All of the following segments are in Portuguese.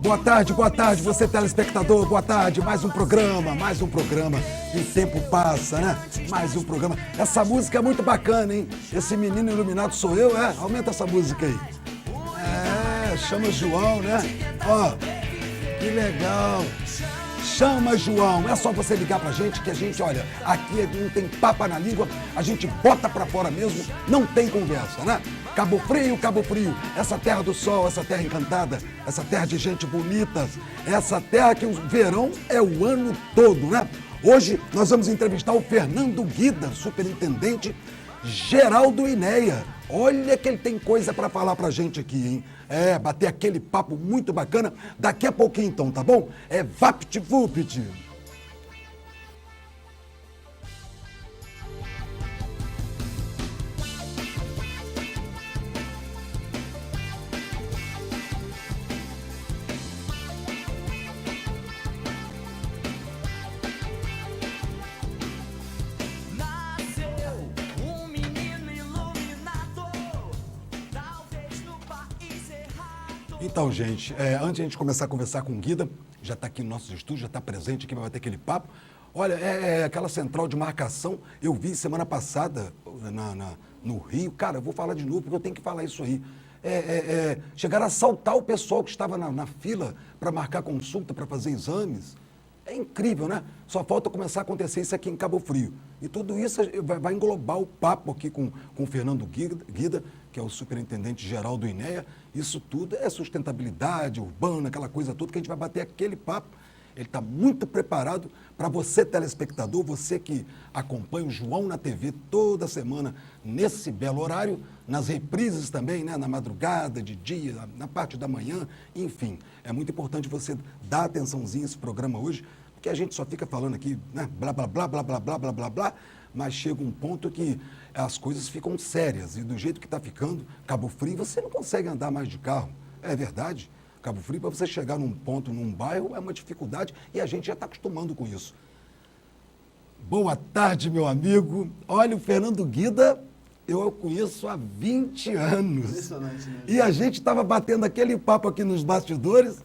boa tarde, você telespectador, boa tarde, mais um programa, e o tempo passa, né? Mais um programa. Essa música é muito bacana, hein? Esse menino iluminado sou eu, é? Aumenta essa música aí. Chama João, né? Ó, que legal. Chama João, é só você ligar pra gente que a gente, olha, aqui não tem papa na língua, a gente bota pra fora mesmo, não tem conversa, né? Cabo Frio, essa terra do sol, essa terra encantada, essa terra de gente bonita, essa terra que o verão é o ano todo, né? Hoje nós vamos entrevistar o Fernando Guida, superintendente geral do INEA. Olha que ele tem coisa para falar pra gente aqui, hein? Bater aquele papo muito bacana daqui a pouquinho então, tá bom? Vapt-vupt. Então, gente, antes de a gente começar a conversar com o Guida, já está aqui no nosso estúdio, já está presente aqui, vai bater aquele papo. Olha, aquela central de marcação, eu vi semana passada no Rio, cara, eu vou falar de novo porque eu tenho que falar isso aí. Chegaram a assaltar o pessoal que estava na fila para marcar consulta, para fazer exames. É incrível, né? Só falta começar a acontecer isso aqui em Cabo Frio. E tudo isso vai englobar o papo aqui com o Fernando Guida, que é o superintendente geral do INEA. Isso tudo é sustentabilidade urbana, aquela coisa toda que a gente vai bater aquele papo. Ele está muito preparado para você, telespectador, você que acompanha o João na TV toda semana, nesse belo horário, nas reprises também, né? Na madrugada, de dia, na parte da manhã, enfim. É muito importante você dar atençãozinha a esse programa hoje, porque a gente só fica falando aqui, né? Blá, blá, blá, blá, blá, blá, blá, blá, blá, mas chega um ponto que as coisas ficam sérias e do jeito que está ficando, Cabo Frio, você não consegue andar mais de carro. É verdade. Cabo Frio, para você chegar num ponto, num bairro, é uma dificuldade e a gente já está acostumando com isso. Boa tarde, meu amigo. Olha, o Fernando Guida, eu o conheço há 20 anos. Impressionante, né? E a gente estava batendo aquele papo aqui nos bastidores,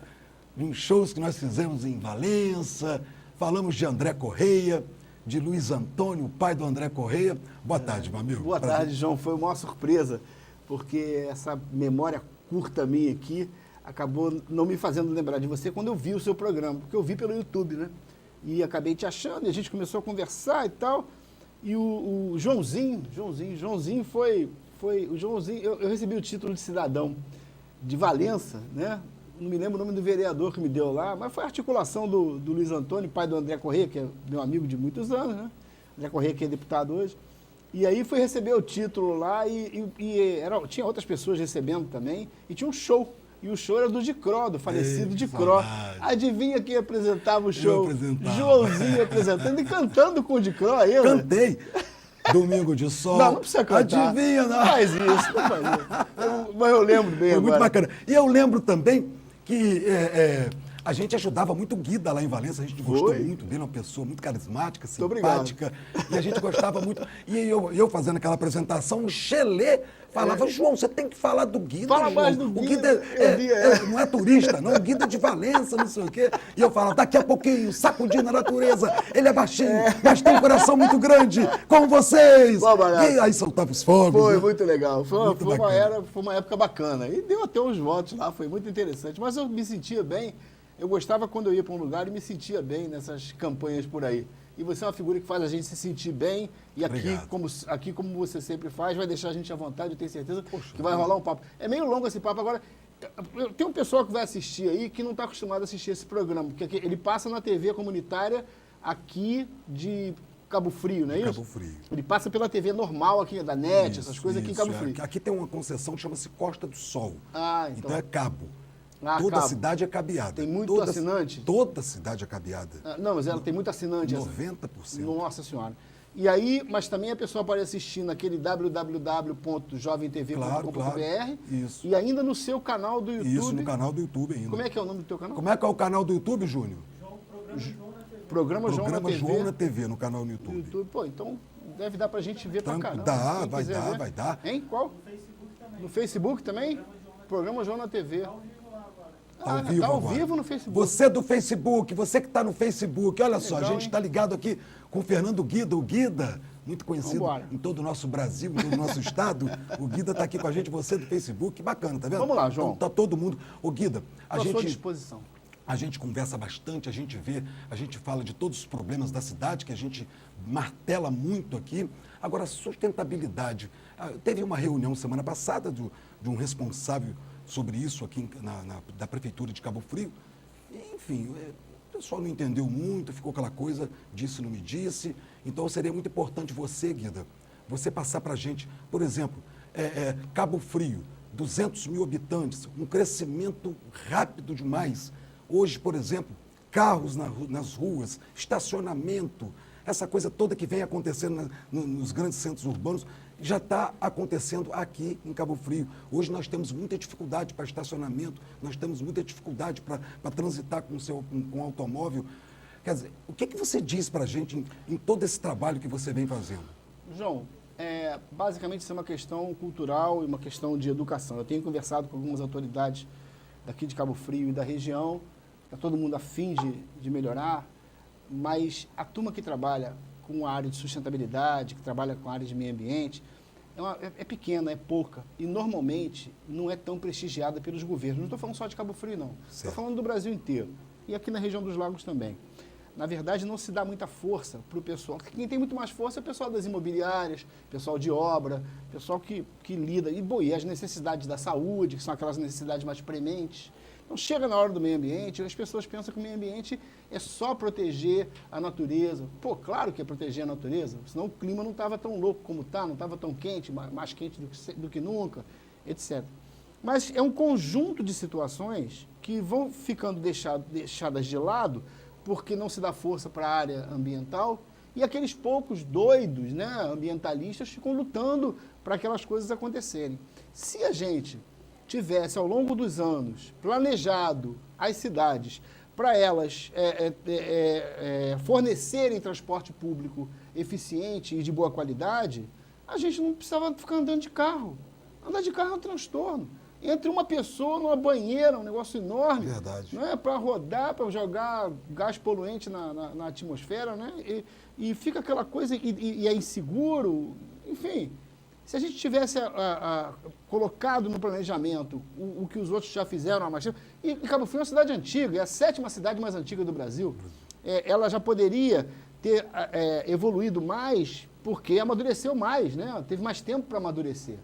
em shows que nós fizemos em Valença, falamos de André Correia, de Luiz Antônio, o pai do André Correia. Boa tarde, meu amigo. Boa tarde, João. Foi uma surpresa, porque essa memória curta minha aqui acabou não me fazendo lembrar de você quando eu vi o seu programa, porque eu vi pelo YouTube, né? E acabei te achando, e a gente começou a conversar e tal. E o Joãozinho foi o Joãozinho, eu recebi o título de cidadão de Valença, né? Não me lembro o nome do vereador que me deu lá, mas foi a articulação do Luiz Antônio, pai do André Correia, que é meu amigo de muitos anos, né? André Correia, que é deputado hoje. E aí fui receber o título lá tinha outras pessoas recebendo também, e tinha um show. E o show era do Dicró, do falecido Dicró. Adivinha quem apresentava o show? Joãozinho apresentando e cantando com o Dicró ainda. Cantei. Domingo de Sol. Não precisa cantar. Adivinha, não. Faz isso, não faz isso. Mas eu lembro bem. Foi muito bacana. E eu lembro também que a gente ajudava muito o Guida lá em Valença, a gente gostou muito dele, uma pessoa muito carismática, simpática, e a gente gostava muito. E eu fazendo aquela apresentação, o Xelê falava, João, você tem que falar do Guida, Fala João. mais do Guida. O Guida não é turista, não, o Guida é de Valença, não sei o quê. E eu falava, daqui a pouquinho, sacudindo a natureza, ele é baixinho, mas tem um coração muito grande, com vocês. E aí soltava os fogos. Foi, né? Muito legal, foi Muito uma época bacana. E deu até uns votos lá, foi muito interessante. Mas eu me sentia bem. Eu gostava quando eu ia para um lugar e me sentia bem nessas campanhas por aí. E você é uma figura que faz a gente se sentir bem. E aqui, como você sempre faz, vai deixar a gente à vontade, eu tenho certeza que vai rolar um papo. É meio longo esse papo. Agora, tem um pessoal que vai assistir aí que não está acostumado a assistir esse programa. Porque ele passa na TV comunitária aqui de Cabo Frio, não é isso? Cabo Frio. Ele passa pela TV normal aqui, da NET, essas coisas aqui em Cabo Frio. Aqui tem uma concessão que chama-se Costa do Sol. Então é cabo. Toda a cidade é cabeada. Tem muito assinante? Toda a cidade é cabeada. Não, mas ela tem muito assinante. 90%. Nossa Senhora. E aí, mas também a pessoa pode assistir naquele www.jovemtv.com.br. Claro, isso. E ainda no seu canal do YouTube. Isso, no canal do YouTube ainda. Como é que é o nome do teu canal? Como é que é o canal do YouTube, Júnior? Programa João na TV, no canal no YouTube. Pô, então deve dar pra gente ver pra caramba. Vai dar. Hein? Qual? No Facebook também? Programa João na TV. Tá ao vivo tá ao agora. vivo no Facebook. Você do Facebook, você que está no Facebook, olha só, a Legal, gente hein? está ligado aqui com o Fernando Guida. O Guida, muito conhecido Vambora. em todo o nosso Brasil, em todo o nosso estado. O Guida está aqui com a gente, você do Facebook, bacana, tá vendo? Vamos lá, João. Então, tá todo mundo. Ô Guida, Estou à sua disposição. a gente conversa bastante, a gente vê, a gente fala de todos os problemas da cidade, que a gente martela muito aqui. Agora, sustentabilidade. Teve uma reunião semana passada de um responsável sobre isso aqui da Prefeitura de Cabo Frio. E, enfim, o pessoal não entendeu muito, ficou aquela coisa, disse, não me disse. Então, seria muito importante você, Guida, você passar para a gente, por exemplo, Cabo Frio, 200 mil habitantes, um crescimento rápido demais. Hoje, por exemplo, carros nas ruas, estacionamento, essa coisa toda que vem acontecendo nos grandes centros urbanos, já está acontecendo aqui em Cabo Frio. Hoje nós temos muita dificuldade para estacionamento, nós temos muita dificuldade para transitar com o automóvel. Quer dizer, o que você diz para a gente em todo esse trabalho que você vem fazendo? João, basicamente isso é uma questão cultural e uma questão de educação. Eu tenho conversado com algumas autoridades daqui de Cabo Frio e da região, está todo mundo a fim de melhorar, mas a turma que trabalha com a área de sustentabilidade, que trabalha com a área de meio ambiente, é pequena, é pouca. E normalmente não é tão prestigiada pelos governos. Não estou falando só de Cabo Frio, não. Estou falando do Brasil inteiro. E aqui na região dos lagos também. Na verdade, não se dá muita força para o pessoal. Quem tem muito mais força é o pessoal das imobiliárias, pessoal de obra, pessoal que lida. E as necessidades da saúde, que são aquelas necessidades mais prementes. Então, chega na hora do meio ambiente, as pessoas pensam que o meio ambiente é só proteger a natureza. Pô, claro que é proteger a natureza, senão o clima não estava tão louco como está, não estava tão quente, mais quente do que nunca, etc. Mas é um conjunto de situações que vão ficando deixadas de lado porque não se dá força para a área ambiental e aqueles poucos doidos, né, ambientalistas ficam lutando para aquelas coisas acontecerem. Se a gente tivesse, ao longo dos anos, planejado as cidades para elas fornecerem transporte público eficiente e de boa qualidade, a gente não precisava ficar andando de carro. Andar de carro é um transtorno. Entre uma pessoa numa banheira, um negócio enorme. Verdade. Não é para rodar, para jogar gás poluente na atmosfera, né? E fica aquela coisa, e é inseguro, enfim. Se a gente tivesse colocado no planejamento o que os outros já fizeram há mais tempo, e Cabo Frio é uma cidade antiga, é a 7ª cidade mais antiga do Brasil, ela já poderia ter evoluído mais porque amadureceu mais, né? Teve mais tempo para amadurecer.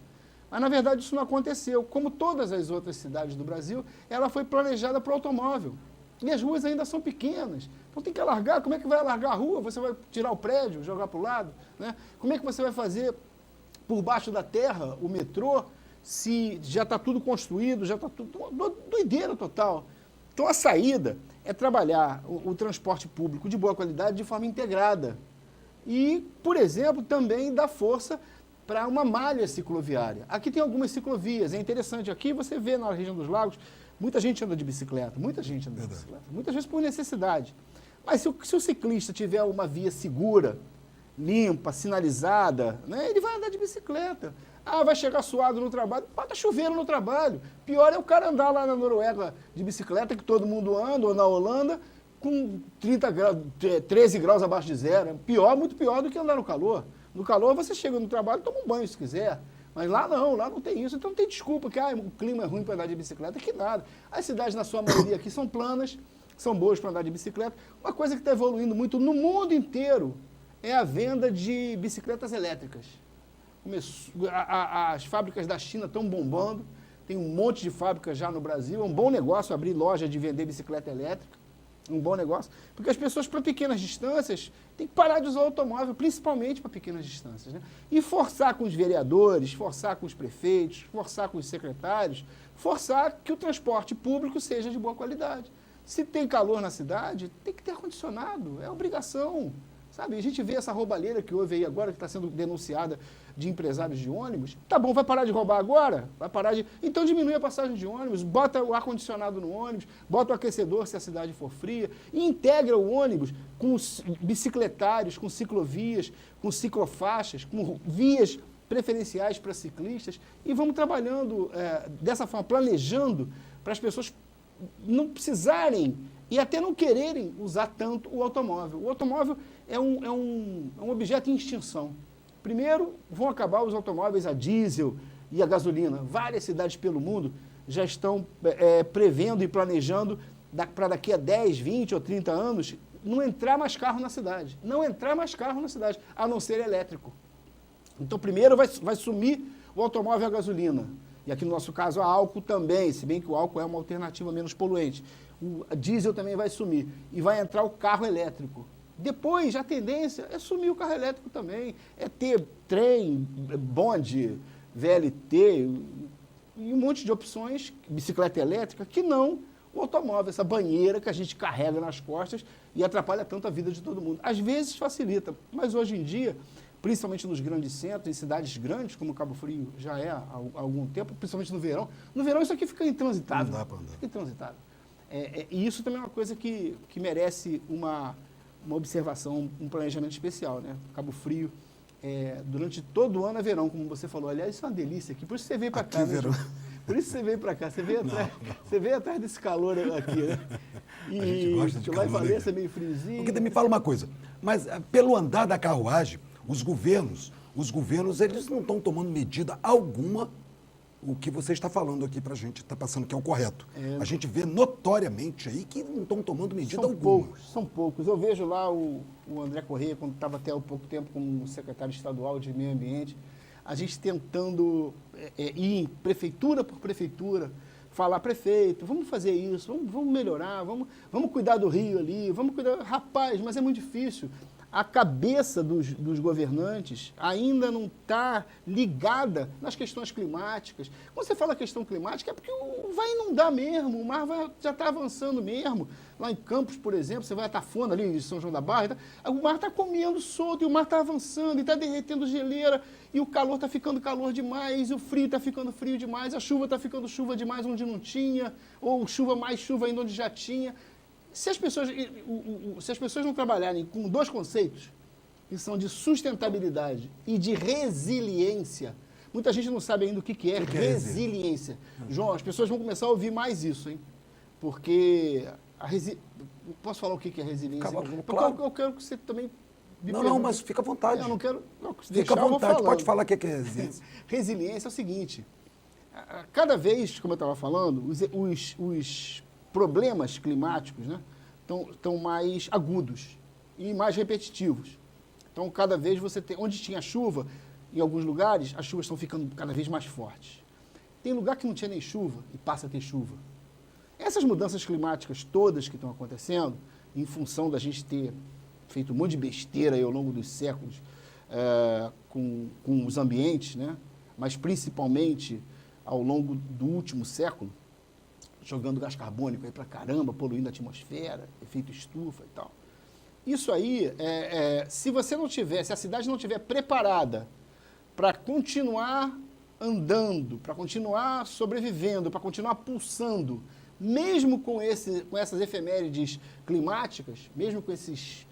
Mas, na verdade, isso não aconteceu. Como todas as outras cidades do Brasil, ela foi planejada para o automóvel. E as ruas ainda são pequenas. Então tem que alargar. Como é que vai alargar a rua? Você vai tirar o prédio, jogar para o lado? Né? Como é que você vai fazer por baixo da terra o metrô se já está tudo construído, já está tudo... Doideira total. Então a saída é trabalhar o transporte público de boa qualidade de forma integrada. E, por exemplo, também dar força para uma malha cicloviária. Aqui tem algumas ciclovias, é interessante. Aqui você vê na região dos lagos, muita gente anda de bicicleta, muitas vezes por necessidade. Mas se o ciclista tiver uma via segura, limpa, sinalizada, né, ele vai andar de bicicleta. Ah, vai chegar suado no trabalho, bota chuveiro no trabalho. Pior é o cara andar lá na Noruega de bicicleta, que todo mundo anda, ou na Holanda, com 13 graus abaixo de zero. Pior, muito pior do que andar no calor. No calor você chega no trabalho e toma um banho se quiser. Mas lá não tem isso. Então não tem desculpa que o clima é ruim para andar de bicicleta, que nada. As cidades, na sua maioria aqui, são planas, são boas para andar de bicicleta. Uma coisa que está evoluindo muito no mundo inteiro é a venda de bicicletas elétricas. As fábricas da China estão bombando, tem um monte de fábricas já no Brasil. É um bom negócio abrir loja de vender bicicleta elétrica. Um bom negócio, porque as pessoas para pequenas distâncias têm que parar de usar o automóvel, principalmente para pequenas distâncias, né? E forçar com os vereadores, forçar com os prefeitos, forçar com os secretários, forçar que o transporte público seja de boa qualidade. Se tem calor na cidade, tem que ter ar-condicionado, é obrigação. Sabe, a gente vê essa roubalheira que houve aí agora, que está sendo denunciada de empresários de ônibus. Tá bom, vai parar de roubar agora? Vai parar de... Então diminui a passagem de ônibus, bota o ar-condicionado no ônibus, bota o aquecedor se a cidade for fria, e integra o ônibus com bicicletários, com ciclovias, com ciclofaixas, com vias preferenciais para ciclistas, e vamos trabalhando dessa forma, planejando para as pessoas não precisarem e até não quererem usar tanto o automóvel. O automóvel é um objeto em extinção. Primeiro, vão acabar os automóveis a diesel e a gasolina. Várias cidades pelo mundo já estão prevendo e planejando para daqui a 10, 20 ou 30 anos não entrar mais carro na cidade. Não entrar mais carro na cidade, a não ser elétrico. Então, primeiro vai sumir o automóvel a gasolina. E aqui no nosso caso, a álcool também, se bem que o álcool é uma alternativa menos poluente. O diesel também vai sumir. E vai entrar o carro elétrico. Depois, a tendência é sumir o carro elétrico também. É ter trem, bonde, VLT e um monte de opções, bicicleta elétrica, que não o automóvel, essa banheira que a gente carrega nas costas e atrapalha tanto a vida de todo mundo. Às vezes facilita, mas hoje em dia, principalmente nos grandes centros, em cidades grandes, como Cabo Frio já é há algum tempo, principalmente no verão. No verão isso aqui fica intransitável. Não dá para andar. Fica intransitável. E isso também é uma coisa que merece uma observação, um planejamento especial, né? Cabo Frio, durante todo o ano é verão, como você falou. Aliás, isso é uma delícia aqui, por isso você veio para cá. Verão. Por isso você veio para cá, você veio atrás desse calor aqui, né? E a gente gosta de lá em calor, Valença é né? meio friozinho. Porque me fala uma coisa, mas pelo andar da carruagem, os governos, eles não estão tomando medida alguma. O que você está falando aqui para a gente, está passando que é o correto. A gente vê notoriamente aí que não estão tomando medida alguma. São poucos. Eu vejo lá o André Corrêa, quando estava até há pouco tempo como secretário estadual de Meio Ambiente, a gente tentando ir prefeitura por prefeitura, falar, prefeito, vamos fazer isso, vamos melhorar, vamos cuidar do rio ali, vamos cuidar... Rapaz, mas é muito difícil. A cabeça dos governantes ainda não está ligada nas questões climáticas. Quando você fala questão climática, é porque vai inundar mesmo, o mar já está avançando mesmo. Lá em Campos, por exemplo, você vai a Tafona, ali em São João da Barra, o mar está comendo solto, e o mar está avançando, e está derretendo geleira, e o calor está ficando calor demais, e o frio está ficando frio demais, a chuva está ficando chuva demais onde não tinha, ou mais chuva ainda onde já tinha. Se as pessoas não trabalharem com dois conceitos, que são de sustentabilidade e de resiliência, muita gente não sabe ainda o que é resiliência. João, as pessoas vão começar a ouvir mais isso, hein? Porque posso falar o que é resiliência? Claro. Eu quero que você também me Não, pergunte. mas fica à vontade. Eu não quero Fica à vontade, pode falar o que é resiliência. Resiliência é o seguinte, cada vez, como eu estava falando, os problemas climáticos, né, estão mais agudos e mais repetitivos. Então, cada vez você tem... Onde tinha chuva, em alguns lugares, as chuvas estão ficando cada vez mais fortes. Tem lugar que não tinha nem chuva e passa a ter chuva. Essas mudanças climáticas todas que estão acontecendo, em função da gente ter feito um monte de besteira aí ao longo dos séculos com os ambientes, né, mas principalmente ao longo do último século, jogando gás carbônico aí pra caramba, poluindo a atmosfera, efeito estufa e tal. Isso aí, se a cidade não estiver preparada para continuar andando, para continuar sobrevivendo, para continuar pulsando, mesmo com essas efemérides climáticas, mesmo com esses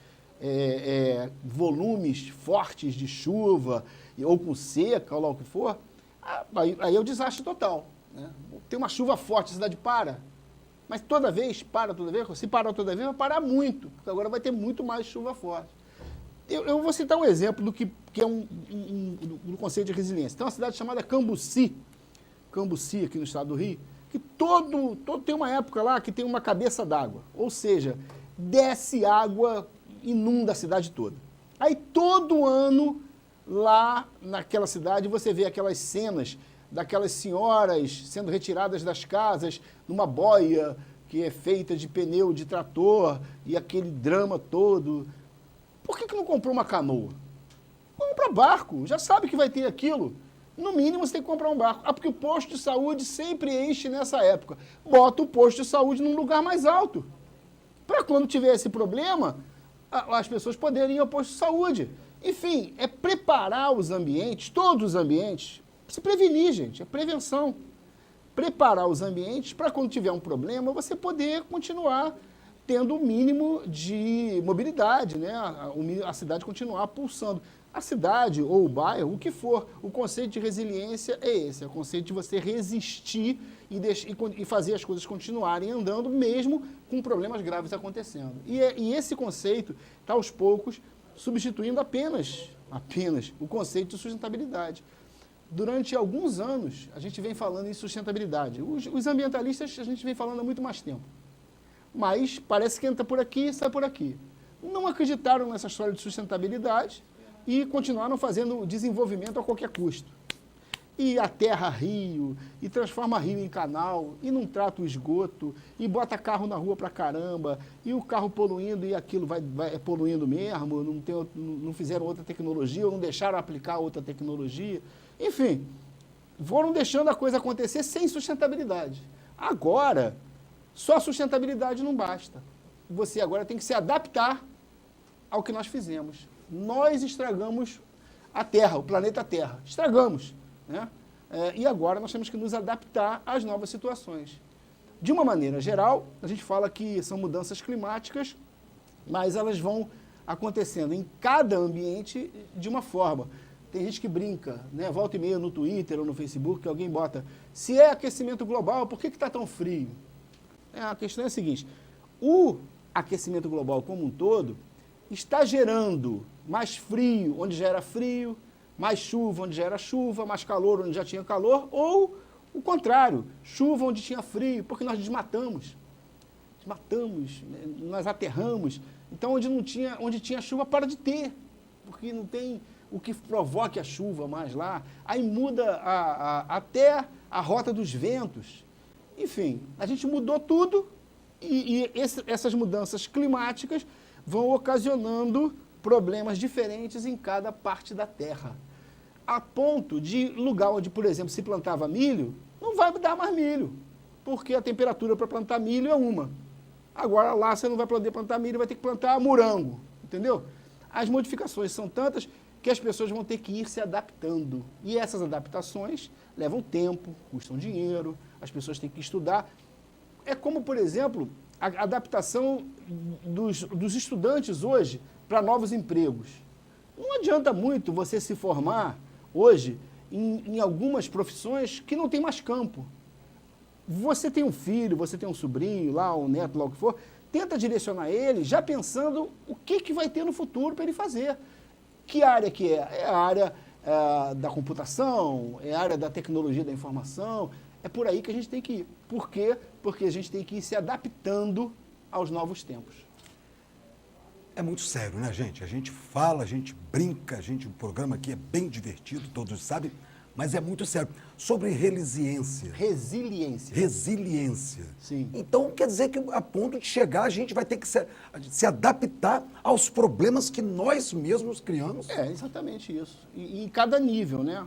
volumes fortes de chuva, ou com seca, ou lá o que for, aí é o desastre total. Né? Tem uma chuva forte, a cidade para. Mas se parar toda vez, vai parar muito, porque agora vai ter muito mais chuva forte. Eu vou citar um exemplo do que é do conceito de resiliência. Tem uma cidade chamada Cambuci, aqui no estado do Rio, que tem uma época lá que tem uma cabeça d'água, ou seja, desce água, inunda a cidade toda. Aí todo ano, lá naquela cidade, você vê aquelas cenas daquelas senhoras sendo retiradas das casas numa boia que é feita de pneu de trator e aquele drama todo. Por que não comprou uma canoa? Compra barco, já sabe que vai ter aquilo. No mínimo você tem que comprar um barco. Porque o posto de saúde sempre enche nessa época. Bota o posto de saúde num lugar mais alto. Para quando tiver esse problema, as pessoas poderem ir ao posto de saúde. Enfim, é preparar os ambientes, todos os ambientes, se prevenir, gente, é prevenção. Preparar os ambientes para quando tiver um problema, você poder continuar tendo o mínimo de mobilidade, né? A cidade continuar pulsando. a cidade ou o bairro, o que for. O conceito de resiliência é esse, é o conceito de você resistir e fazer as coisas continuarem andando, mesmo com problemas graves acontecendo. E esse conceito está, aos poucos, substituindo apenas o conceito de sustentabilidade. Durante alguns anos, a gente vem falando em sustentabilidade. Os ambientalistas, a gente vem falando há muito mais tempo. Mas parece que entra por aqui e sai por aqui. Não acreditaram nessa história de sustentabilidade e continuaram fazendo desenvolvimento a qualquer custo. E aterra rio, e transforma rio em canal, e não trata o esgoto, e bota carro na rua pra caramba, e o carro poluindo, e aquilo vai poluindo mesmo, não fizeram outra tecnologia, ou não deixaram aplicar outra tecnologia. Enfim, foram deixando a coisa acontecer sem sustentabilidade. Agora, só sustentabilidade não basta. Você agora tem que se adaptar ao que nós fizemos. Nós estragamos a Terra, o planeta Terra. Estragamos. Né? E agora nós temos que nos adaptar às novas situações. De uma maneira geral, a gente fala que são mudanças climáticas, mas elas vão acontecendo em cada ambiente de uma forma. Tem gente que brinca, né? Volta e meia no Twitter ou no Facebook, que alguém bota, se é aquecimento global, por que está tão frio? A questão é a seguinte, o aquecimento global como um todo está gerando mais frio onde já era frio, mais chuva onde já era chuva, mais calor onde já tinha calor, ou o contrário, chuva onde tinha frio, porque nós desmatamos, nós aterramos. Então, onde tinha chuva, para de ter, porque não tem o que provoque a chuva mais lá. Aí muda até a rota dos ventos. Enfim, a gente mudou tudo e essas mudanças climáticas vão ocasionando problemas diferentes em cada parte da terra. A ponto de lugar onde, por exemplo, se plantava milho, não vai dar mais milho, porque a temperatura para plantar milho é uma. Agora lá você não vai poder plantar milho, vai ter que plantar morango, entendeu? As modificações são tantas que as pessoas vão ter que ir se adaptando. E essas adaptações levam tempo, custam dinheiro, as pessoas têm que estudar. É como, por exemplo, a adaptação dos estudantes hoje para novos empregos. Não adianta muito você se formar hoje em algumas profissões que não tem mais campo. Você tem um filho, você tem um sobrinho lá, um neto, lá o que for, tenta direcionar ele já pensando o que vai ter no futuro para ele fazer. Que área que é? É a área da computação, é a área da tecnologia da informação, é por aí que a gente tem que ir. Por quê? Porque a gente tem que ir se adaptando aos novos tempos. É muito sério, né, gente? A gente fala, a gente brinca, o programa aqui é bem divertido, todos sabem, mas é muito sério. Sobre resiliência. Resiliência. Sim. Então, quer dizer que a ponto de chegar, a gente vai ter que se adaptar aos problemas que nós mesmos criamos. É, exatamente isso. E em cada nível, né?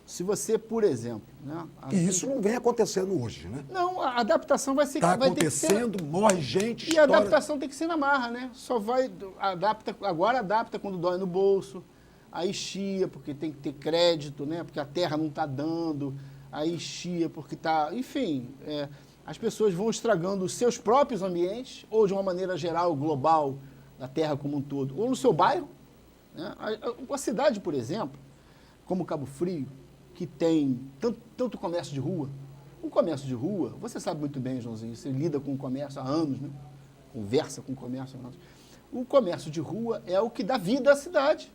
Se você, por exemplo... Né, e isso não vem acontecendo hoje, né? Não, a adaptação vai ser... Está vai acontecendo, ter que ser, morre gente, e história... a adaptação tem que ser na marra, né? Agora adapta quando dói no bolso, aí chia porque tem que ter crédito, né? Porque a terra não está dando, aí chia porque está... Enfim, as pessoas vão estragando os seus próprios ambientes, ou de uma maneira geral, global, da terra como um todo, ou no seu bairro. Né? A cidade, por exemplo, como Cabo Frio, que tem tanto comércio de rua. O comércio de rua, você sabe muito bem, Joãozinho, você lida com o comércio há anos, né? Conversa com o comércio há anos. O comércio de rua é o que dá vida à cidade.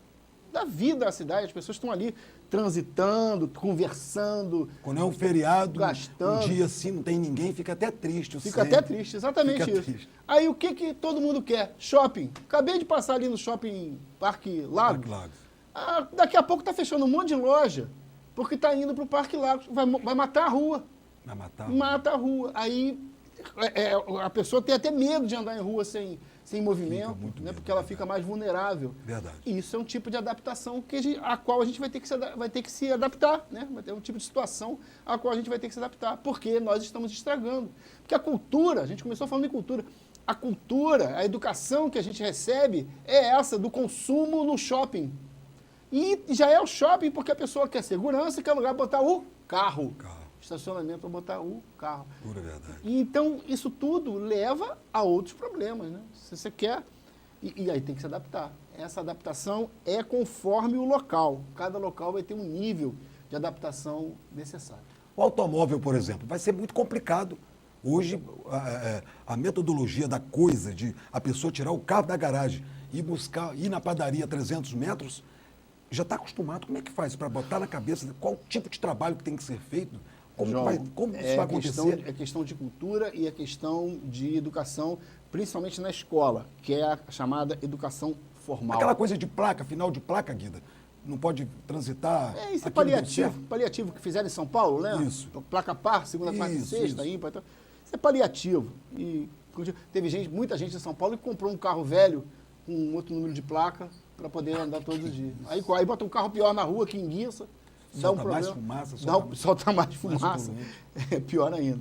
Dá vida à cidade, as pessoas estão ali transitando, conversando. Quando é um feriado, gastando. Um dia assim, não tem ninguém, fica até triste. Fica até triste, exatamente isso. Triste. Aí o que todo mundo quer? Shopping. Acabei de passar ali no shopping Parque Lagos. Daqui a pouco está fechando um monte de loja, porque está indo para o Parque Lagos. Vai matar a rua. Vai matar a rua. Mata a rua. Aí a pessoa tem até medo de andar em rua sem movimento, né, porque ela fica mais vulnerável. Verdade. E isso é um tipo de adaptação a qual a gente vai ter que se adaptar. Né? Vai ter um tipo de situação a qual a gente vai ter que se adaptar, porque nós estamos estragando. Porque a cultura, a gente começou falando em cultura, a cultura, a educação que a gente recebe é essa do consumo no shopping. E já é o shopping porque a pessoa quer segurança e quer lugar para botar o carro. Estacionamento para botar o carro. Pura verdade. E então, isso tudo leva a outros problemas. Né? Se você quer E aí tem que se adaptar. Essa adaptação é conforme o local. Cada local vai ter um nível de adaptação necessário. O automóvel, por exemplo, vai ser muito complicado. Hoje, a metodologia da coisa de a pessoa tirar o carro da garagem e ir na padaria a 300 metros, já está acostumado. Como é que faz para botar na cabeça qual tipo de trabalho que tem que ser feito? Como isso vai acontecer? É questão de cultura e é questão de educação, principalmente na escola, que é a chamada educação formal. Aquela coisa de placa, final de placa, Guida, não pode transitar... Isso é paliativo que fizeram em São Paulo, né? Isso. Placa par, segunda, quarta e sexta, ímpar. Então, isso é paliativo. E teve muita gente em São Paulo que comprou um carro velho com um outro número de placa para poder andar todos os dias. Aí bota um carro pior na rua, que enguiça, dá um problema. Solta mais fumaça, é pior ainda.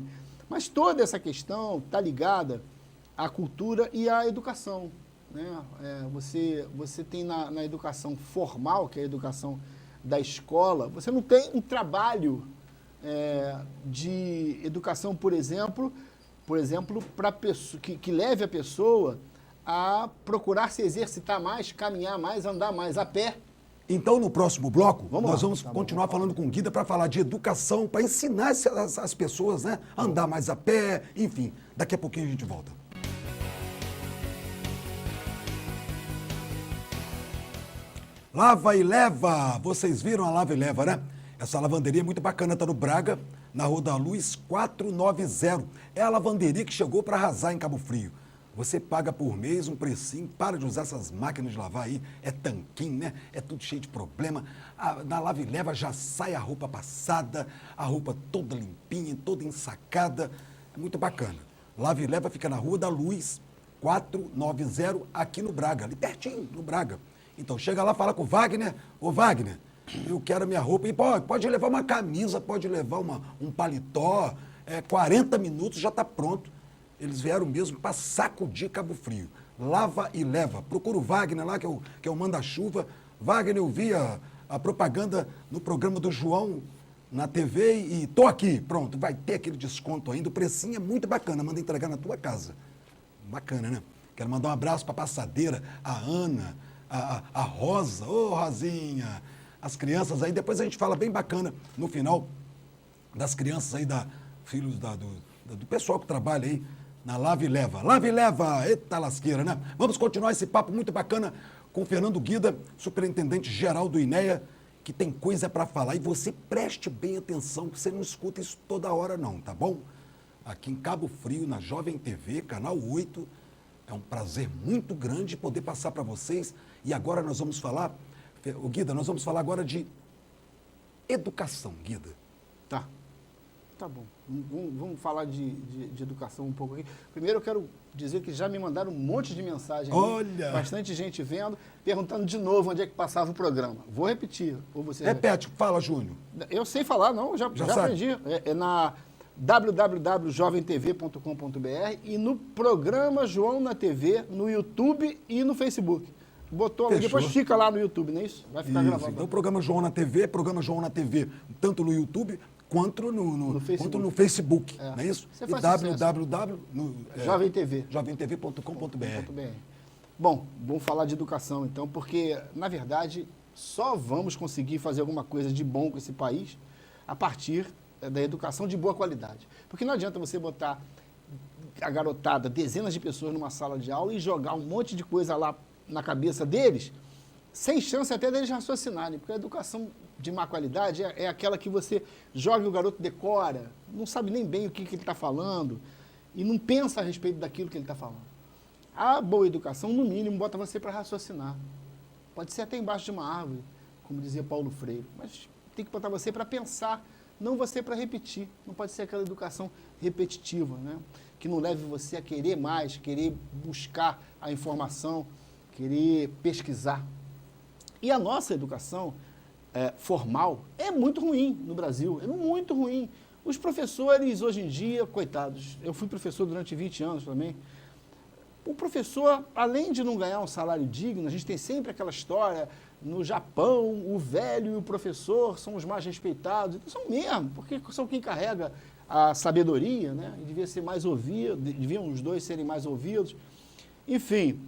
Mas toda essa questão está ligada à cultura e à educação. Né? Você tem na educação formal, que é a educação da escola, você não tem um trabalho de educação, por exemplo para que leve a pessoa a procurar se exercitar mais, caminhar mais, andar mais a pé. Então, no próximo bloco, nós vamos Tá continuar falando com o Guida para falar de educação, para ensinar as pessoas, né, a andar mais a pé, enfim. Daqui a pouquinho a gente volta. Lava e Leva! Vocês viram a Lava e Leva, né? Essa lavanderia é muito bacana, está no Braga, na Rua da Luz 490. É a lavanderia que chegou para arrasar em Cabo Frio. Você paga por mês um precinho, para de usar essas máquinas de lavar aí, é tanquinho, né? É tudo cheio de problema. Na Lava e Leva já sai a roupa passada, a roupa toda limpinha, toda ensacada. É muito bacana. Lava e Leva fica na Rua da Luz 490, aqui no Braga, ali pertinho, no Braga. Então chega lá, fala com o Wagner. Ô Wagner, eu quero a minha roupa. E pode levar uma camisa, pode levar um paletó. 40 minutos já está pronto. Eles vieram mesmo para sacudir Cabo Frio. Lava e Leva. Procura o Wagner lá, que é o manda-chuva. Wagner, eu vi a propaganda no programa do João na TV e tô aqui. Pronto, vai ter aquele desconto ainda. O precinho é muito bacana. Manda entregar na tua casa. Bacana, né? Quero mandar um abraço para a passadeira, a Ana, a Rosa. Ô, Rosinha! As crianças aí. Depois a gente fala bem bacana no final das crianças aí, filhos do pessoal que trabalha aí na Lava e Leva. Lava e Leva! Eita lasqueira, né? Vamos continuar esse papo muito bacana com o Fernando Guida, superintendente geral do INEA, que tem coisa para falar. E você preste bem atenção, que você não escuta isso toda hora não, tá bom? Aqui em Cabo Frio, na Jovem TV, Canal 8, é um prazer muito grande poder passar para vocês. E agora nós vamos falar, Guida, nós vamos falar agora de educação, Guida. Tá bom. Vamos falar de educação um pouco aqui. Primeiro eu quero dizer que já me mandaram um monte de mensagem. Olha! Bastante gente vendo, perguntando de novo onde é que passava o programa. Vou repetir. Ou você repete, fala, Júnior. Eu sei falar, não, já aprendi. É na www.jovemtv.com.br e no programa João na TV, no YouTube e no Facebook. Botou lá, depois fica lá no YouTube, não é isso? Vai ficar gravado. Então, o programa João na TV, tanto no YouTube quanto no Facebook, não é isso? Você e faz jovemtv.com.br. Bom, vamos falar de educação então, porque, na verdade, só vamos conseguir fazer alguma coisa de bom com esse país a partir da educação de boa qualidade. Porque não adianta você botar a garotada, dezenas de pessoas numa sala de aula e jogar um monte de coisa lá na cabeça deles, sem chance até deles raciocinarem, porque a educação de má qualidade é aquela que você joga e o garoto decora, não sabe nem bem o que ele está falando e não pensa a respeito daquilo que ele está falando. A boa educação, no mínimo, bota você para raciocinar. Pode ser até embaixo de uma árvore, como dizia Paulo Freire, mas tem que botar você para pensar, não você para repetir. Não pode ser aquela educação repetitiva, né? Que não leve você a querer mais, querer buscar a informação, querer pesquisar. E a nossa educação formal é muito ruim no Brasil, é muito ruim. Os professores, hoje em dia, coitados, eu fui professor durante 20 anos também. O professor, além de não ganhar um salário digno, a gente tem sempre aquela história, no Japão, o velho e o professor são os mais respeitados. Então, são mesmo, porque são quem carrega a sabedoria, né? E devia ser mais ouvido, deviam os dois serem mais ouvidos. Enfim,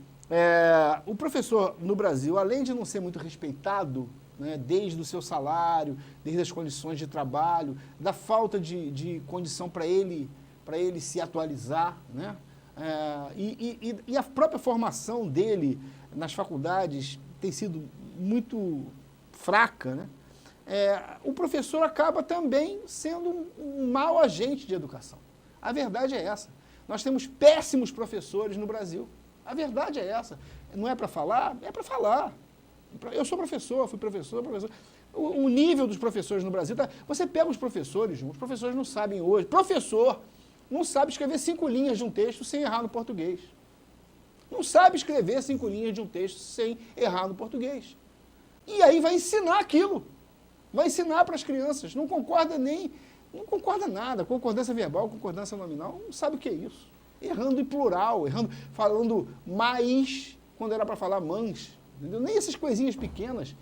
O professor no Brasil, além de não ser muito respeitado, né, desde o seu salário, desde as condições de trabalho, da falta de condição para ele se atualizar, né? E a própria formação dele nas faculdades tem sido muito fraca, né? O professor acaba também sendo um mau agente de educação. A verdade é essa. Nós temos péssimos professores no Brasil. A verdade é essa. Não é para falar? É para falar. Eu sou professor, fui professor. O nível dos professores no Brasil... Você pega os professores não sabem hoje. Professor não sabe escrever 5 linhas de um texto sem errar no português. Não sabe escrever 5 linhas de um texto sem errar no português. E aí vai ensinar aquilo. Vai ensinar para as crianças. Não concorda nada. Concordância verbal, concordância nominal, não sabe o que é isso. Errando em plural, falando mais quando era para falar mães. Entendeu? Nem essas coisinhas pequenas,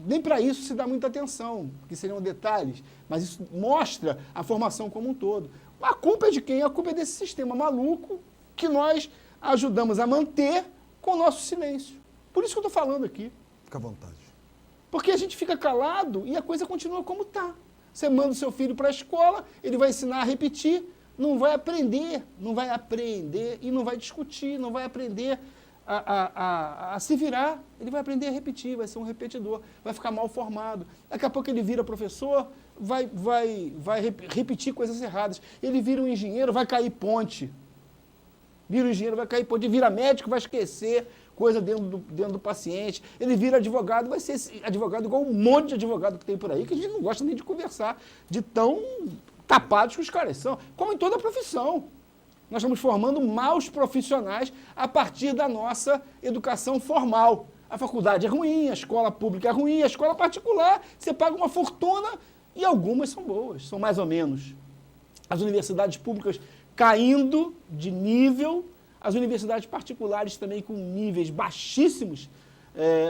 nem para isso se dá muita atenção, que seriam detalhes, mas isso mostra a formação como um todo. A culpa é de quem? A culpa é desse sistema maluco que nós ajudamos a manter com o nosso silêncio. Por isso que eu estou falando aqui. Fica à vontade. Porque a gente fica calado e a coisa continua como está. Você manda o seu filho para a escola, ele vai ensinar a repetir, não vai aprender e não vai discutir, não vai aprender a se virar, ele vai aprender a repetir, vai ser um repetidor, vai ficar mal formado. Daqui a pouco ele vira professor, vai repetir coisas erradas. Ele vira um engenheiro, vai cair ponte. Vira médico, vai esquecer coisa dentro do paciente. Ele vira advogado, vai ser advogado igual um monte de advogado que tem por aí, que a gente não gosta nem de conversar, de tão tapados que os caras são, como em toda profissão. Nós estamos formando maus profissionais a partir da nossa educação formal. A faculdade é ruim, a escola pública é ruim, a escola particular, você paga uma fortuna e algumas são boas, são mais ou menos. As universidades públicas caindo de nível, as universidades particulares também com níveis baixíssimos,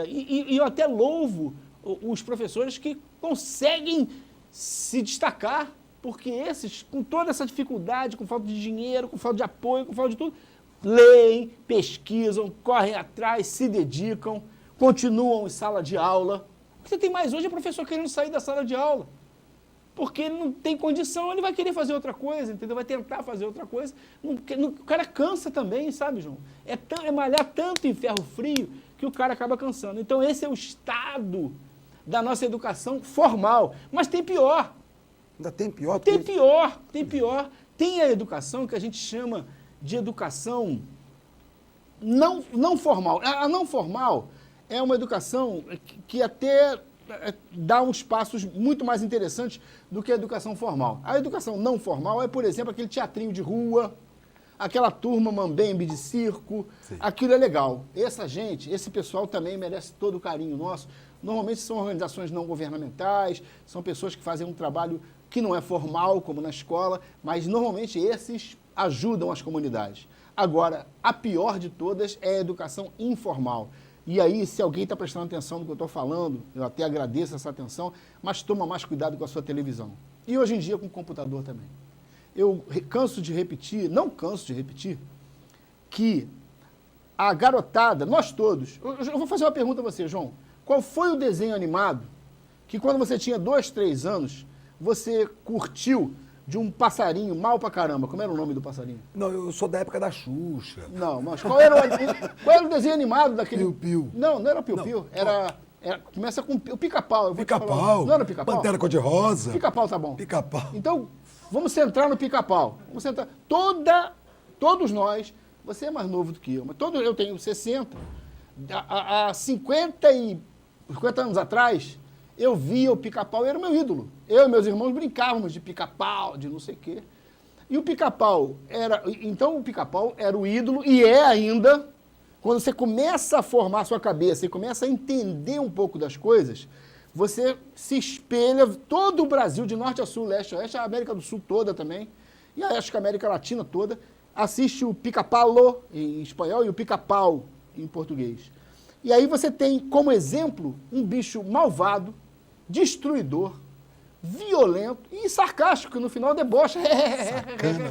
e eu até louvo os professores que conseguem se destacar, porque esses, com toda essa dificuldade, com falta de dinheiro, com falta de apoio, com falta de tudo, leem, pesquisam, correm atrás, se dedicam, continuam em sala de aula. O que você tem mais hoje é professor querendo sair da sala de aula. Porque ele não tem condição, ele vai querer fazer outra coisa, entendeu? Vai tentar fazer outra coisa. O cara cansa também, sabe, João? É malhar tanto em ferro frio que o cara acaba cansando. Então esse é o estado da nossa educação formal. Mas tem pior. Ainda tem pior? Tem pior. Tem a educação que a gente chama de educação não formal. A não formal é uma educação que até dá uns passos muito mais interessantes do que a educação formal. A educação não formal é, por exemplo, aquele teatrinho de rua, aquela turma mambembe de circo. Sim. Aquilo é legal. Esse pessoal também merece todo o carinho nosso. Normalmente são organizações não governamentais, são pessoas que fazem um trabalho que não é formal, como na escola, mas normalmente esses ajudam as comunidades. Agora, a pior de todas é a educação informal. E aí, se alguém está prestando atenção no que eu estou falando, eu até agradeço essa atenção, mas toma mais cuidado com a sua televisão. E hoje em dia com o computador também. Eu não canso de repetir, que a garotada, nós todos... Eu vou fazer uma pergunta a você, João. Qual foi o desenho animado que quando você tinha 2, 3 anos, você curtiu de um passarinho mal pra caramba? Como era o nome do passarinho? Não, eu sou da época da Xuxa. Não, mas qual era o desenho animado daquele... Piu-piu. Não era o Piu-piu. Começa com o Pica-Pau. Pica-Pau. Não era o Pica-Pau? Pantera cor-de-rosa. Pica-Pau tá bom. Pica-pau. Então, vamos centrar no Pica-Pau. Todos nós, você é mais novo do que eu, mas eu tenho 60. Há 50 anos atrás, eu via o Pica-Pau, era o meu ídolo. Eu e meus irmãos brincávamos de Pica-Pau, de não sei o quê. E o Pica-Pau era o ídolo, e é ainda, quando você começa a formar a sua cabeça e começa a entender um pouco das coisas, você se espelha, todo o Brasil, de norte a sul, leste a oeste, a América do Sul toda também, e acho que a América Latina toda, assiste o Pica-Pau em espanhol e o Pica-Pau em português. E aí você tem, como exemplo, um bicho malvado, destruidor, violento e sarcástico, que no final debocha. Sacana.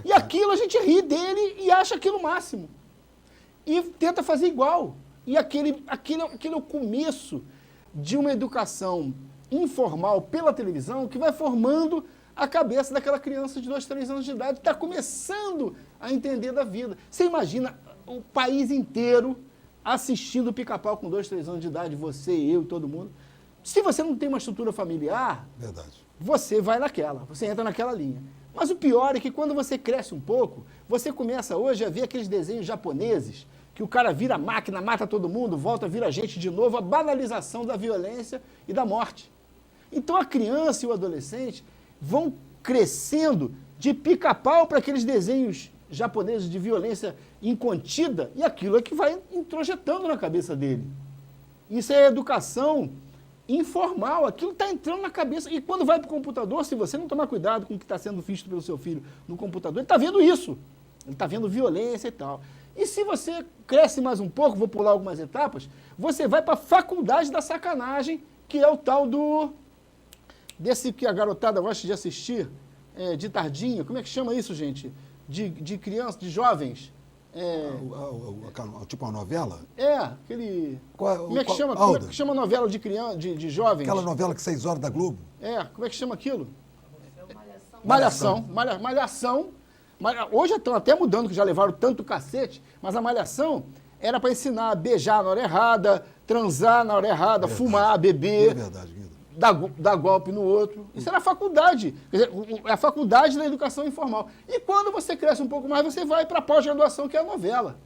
E aquilo a gente ri dele e acha aquilo o máximo. e tenta fazer igual. E aquele é o começo de uma educação informal pela televisão que vai formando a cabeça daquela criança de 2, 3 anos de idade, que está começando a entender da vida. Você imagina o país inteiro assistindo Pica-Pau com 2, 3 anos de idade, você, eu, todo mundo. Se você não tem uma estrutura familiar, Verdade. você vai naquela, você entra naquela linha. Mas o pior é que quando você cresce um pouco, você começa hoje a ver aqueles desenhos japoneses, que o cara vira máquina, mata todo mundo, volta, vira gente de novo, a banalização da violência e da morte. Então a criança e o adolescente vão crescendo de pica-pau para aqueles desenhos japoneses de violência incontida, e aquilo é que vai introjetando na cabeça dele. Isso é educação informal, aquilo está entrando na cabeça. E quando vai para o computador, se você não tomar cuidado com o que está sendo visto pelo seu filho no computador, ele está vendo isso. Ele está vendo violência e tal. E se você cresce mais um pouco, vou pular algumas etapas, você vai para a faculdade da sacanagem, que é o tal desse que a garotada gosta de assistir, de tardinha. Como é que chama isso, gente? De crianças, de jovens. Tipo uma novela? Aquele... Como Como é que chama a novela de criança, de jovens? Aquela novela que 6 horas da Globo? Como é que chama aquilo? Malhação. Hoje estão até mudando, que já levaram tanto cacete, mas a Malhação era para ensinar a beijar na hora errada, transar na hora errada, fumar, beber, dar golpe no outro. Isso era a faculdade, quer dizer, é a faculdade da educação informal. E quando você cresce um pouco mais, você vai para a pós-graduação, que é a novela.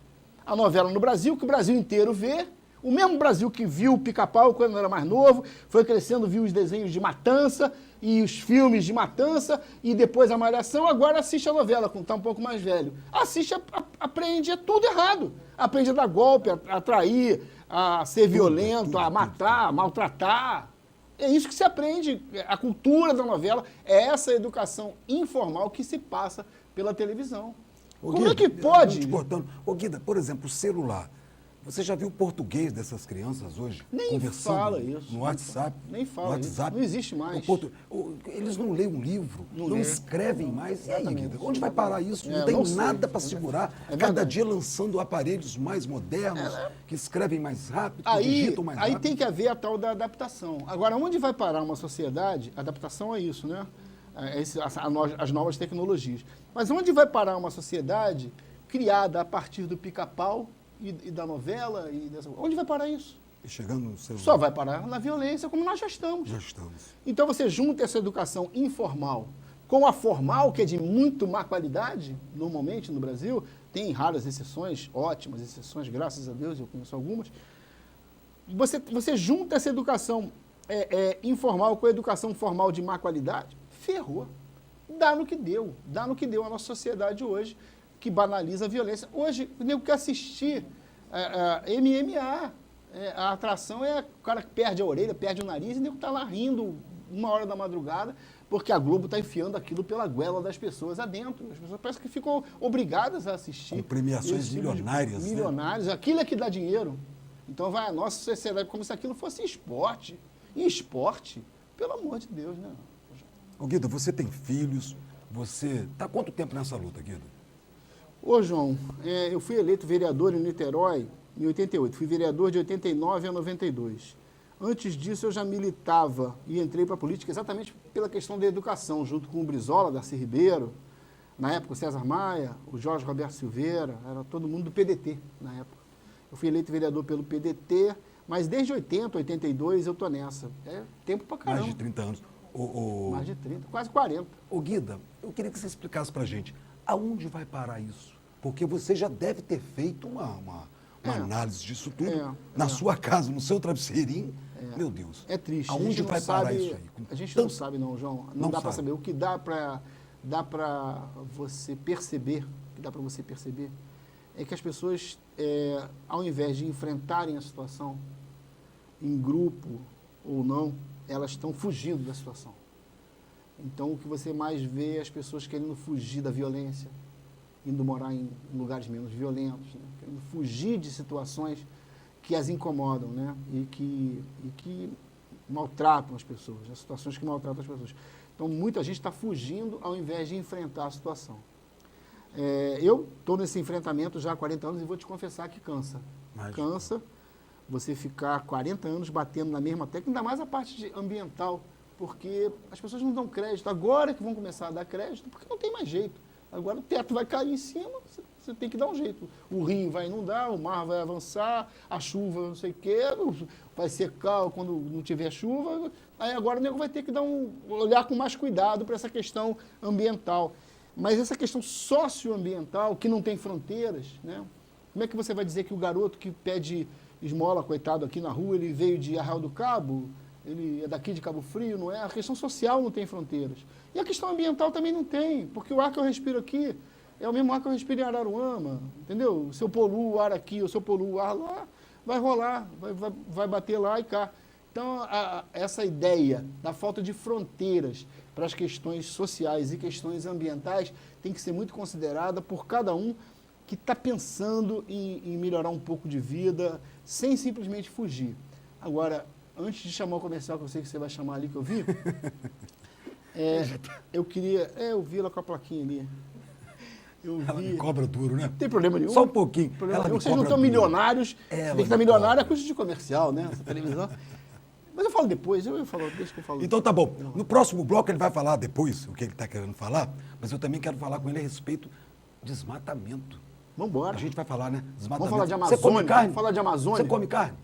A novela no Brasil, que o Brasil inteiro vê. O mesmo Brasil que viu o Pica-Pau quando era mais novo, foi crescendo, viu os desenhos de matança e os filmes de matança, e depois a Malhação, agora assiste a novela, quando está um pouco mais velho. Assiste, aprende, é tudo errado. Aprende a dar golpe, a trair, a ser violento, a matar, a maltratar. É isso que se aprende. A cultura da novela é essa educação informal que se passa pela televisão. Como é que pode? Ô, Guida, por exemplo, o celular. Você já viu o português dessas crianças hoje? Nem conversando fala isso. No WhatsApp? Nem fala no WhatsApp? isso. Não existe mais. Eles não leem um livro, não escrevem mais. E aí, Guida, onde vai parar isso? Não não tem sei. nada para segurar. Cada dia lançando aparelhos mais modernos, que escrevem mais rápido, que digitam mais rápido. Aí tem que haver a tal da adaptação. Agora, onde vai parar uma sociedade? Adaptação é isso, né? As novas tecnologias. Mas onde vai parar uma sociedade criada a partir do Pica-Pau e da novela? Onde vai parar isso? E chegando no celular. Só vai parar na violência, como nós já estamos. Já estamos. Então você junta essa educação informal com a formal, que é de muito má qualidade, normalmente no Brasil, tem raras exceções, ótimas exceções, graças a Deus, eu conheço algumas. Você junta essa educação informal com a educação formal de má qualidade, ferrou. Dá no que deu a nossa sociedade hoje, que banaliza a violência. Hoje, o nego quer assistir MMA. A atração o cara que perde a orelha, perde o nariz, e o nego está lá rindo 1h da madrugada, porque a Globo está enfiando aquilo pela goela das pessoas adentro. As pessoas parecem que ficam obrigadas a assistir. Com premiações milionárias. Milionárias. Né? Aquilo é que dá dinheiro. Então vai a nossa sociedade como se aquilo fosse esporte. E esporte, pelo amor de Deus, né? Ô, Guida, você tem filhos, você... Está há quanto tempo nessa luta, Guida? Ô, João, eu fui eleito vereador em Niterói em 88. Fui vereador de 89 a 92. Antes disso, eu já militava e entrei para a política exatamente pela questão da educação, junto com o Brizola, Darcy Ribeiro, na época o César Maia, o Jorge Roberto Silveira, era todo mundo do PDT na época. Eu fui eleito vereador pelo PDT, mas desde 80, 82 eu estou nessa. É tempo pra caramba. Mais de 30 anos. Mais de 30, quase 40. Ô, Guida, eu queria que você explicasse pra gente, aonde vai parar isso? Porque você já deve ter feito uma análise disso tudo, na sua casa, no seu travesseirinho. Meu Deus. É triste. Aonde vai parar isso aí? A gente não sabe não, João. Não dá para saber. O que dá para você perceber, é que as pessoas, ao invés de enfrentarem a situação em grupo ou não, elas estão fugindo da situação. Então, o que você mais vê é as pessoas querendo fugir da violência, indo morar em lugares menos violentos, né? Querendo fugir de situações que as incomodam, né? E que maltratam as pessoas, as situações que maltratam as pessoas. Então, muita gente está fugindo ao invés de enfrentar a situação. Eu estou nesse enfrentamento já há 40 anos e vou te confessar que cansa. Mas- Cansa você ficar 40 anos batendo na mesma tecla, ainda mais a parte ambiental, porque as pessoas não dão crédito. Agora que vão começar a dar crédito, porque não tem mais jeito. Agora o teto vai cair em cima, você tem que dar um jeito. O rio vai inundar, o mar vai avançar, a chuva não sei o quê, vai secar quando não tiver chuva. Aí agora o nego vai ter que olhar com mais cuidado para essa questão ambiental. Mas essa questão socioambiental, que não tem fronteiras, né? Como é que você vai dizer que o garoto que pede esmola, coitado, aqui na rua, ele veio de Arraial do Cabo, ele é daqui de Cabo Frio, não é? A questão social não tem fronteiras. E a questão ambiental também não tem, porque o ar que eu respiro aqui é o mesmo ar que eu respiro em Araruama, entendeu? Se eu poluo o ar aqui, ou se eu poluo o ar lá, vai rolar, vai bater lá e cá. Então, essa ideia da falta de fronteiras para as questões sociais e questões ambientais tem que ser muito considerada por cada um que está pensando em melhorar um pouco de vida, sem simplesmente fugir. Agora, antes de chamar o comercial, que eu sei que você vai chamar ali, que eu vi, eu queria... eu vi ela com a plaquinha ali. Ela me cobra duro, né? Não tem problema nenhum. Só um pouquinho. Problema Ela nenhum. me Vocês não cobra estão duro. milionários. Ela Tem que estar me milionário a cobra. custo de comercial, né? Essa televisão. Mas eu falo depois, deixa que eu falo. Então tá bom. No próximo bloco ele vai falar depois o que ele está querendo falar, mas eu também quero falar com ele a respeito de desmatamento. Vamos embora. A gente vai falar, né? Desmatamento. Vamos falar de Você come Amazônia, carne? vamos falar de Amazônia. Você come carne?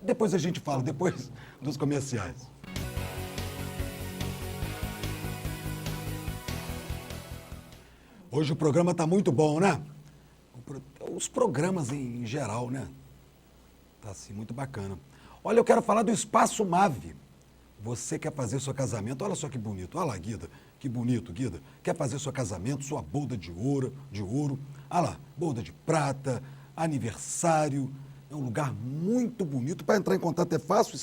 Depois a gente fala, depois dos comerciais. Hoje o programa está muito bom, né? Os programas em geral, né? Tá assim, muito bacana. Olha, eu quero falar do Espaço Mave. Você quer fazer seu casamento? Olha só que bonito. Olha lá, Guida. Que bonito, Guida. Quer fazer seu casamento, sua boda de ouro. Olha lá, boda de prata, aniversário. É um lugar muito bonito. Para entrar em contato é fácil,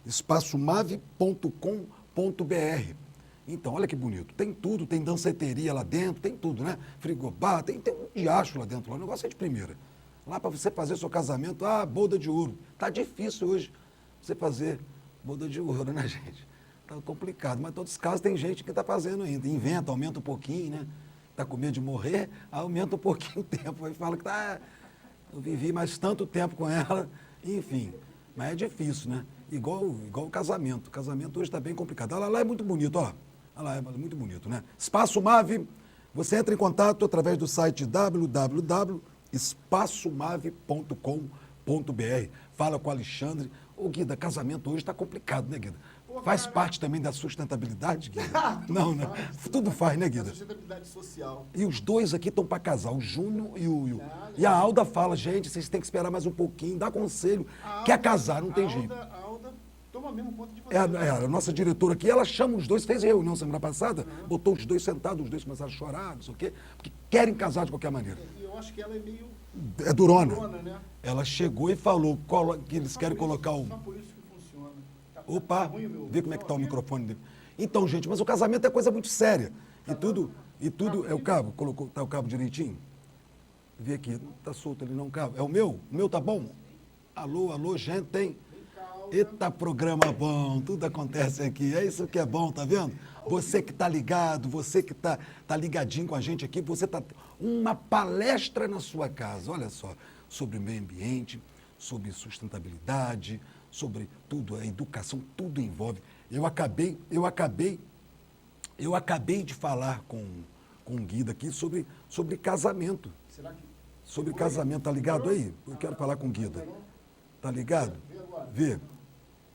espacomave.com.br. Então, olha que bonito. Tem tudo, tem danceteria lá dentro, tem tudo, né? Frigobar, tem um diacho lá dentro. O negócio é de primeira. Lá para você fazer seu casamento, boda de ouro. Tá difícil hoje você fazer boda de ouro, né, gente? Tá complicado, mas em todos os casos tem gente que está fazendo ainda. Inventa, aumenta um pouquinho, né? Tá com medo de morrer, aumenta um pouquinho o tempo. Aí fala que eu vivi mais tanto tempo com ela, enfim. Mas é difícil, né? Igual o casamento. O casamento hoje está bem complicado. Olha lá, é muito bonito, ó. Olha lá, é muito bonito, né? Espaço Mave, você entra em contato através do site www.espacomave.com.br. Fala com o Alexandre. Ô, Guida, casamento hoje está complicado, né, Guida? Faz parte também da sustentabilidade, Guida? Não, né? Tudo faz, né, Guida? Sustentabilidade social. E os dois aqui estão para casar, o Júnior e a Alda fala, gente, vocês têm que esperar mais um pouquinho, dá conselho. Quer casar, não tem jeito. A Alda toma mesmo conta de você. A nossa diretora aqui, ela chama os dois, fez reunião semana passada, botou os dois sentados, os dois começaram a chorar, não sei o quê, porque querem casar de qualquer maneira. E eu acho que ela é meio É durona. né? Ela chegou e falou que eles querem colocar um... Só por isso que funciona. Opa, ruim o meu. vê como é que está o microfone dele. Então, gente, mas o casamento é coisa muito séria. E tudo é o cabo, tá o cabo direitinho? Vê aqui, tá solto ali não o cabo. É o meu? O meu tá bom? Alô, gente, tem? Eita, programa bom, tudo acontece aqui. É isso que é bom, tá vendo? Você que tá ligado, você que tá ligadinho com a gente aqui, você tá uma palestra na sua casa, olha só, sobre meio ambiente, sobre sustentabilidade, sobre tudo, a educação, tudo envolve. Eu acabei de falar com o Guida aqui sobre casamento. Será que... Sobre casamento, tá ligado aí? Eu quero falar com o Guida. Tá ligado? Vê.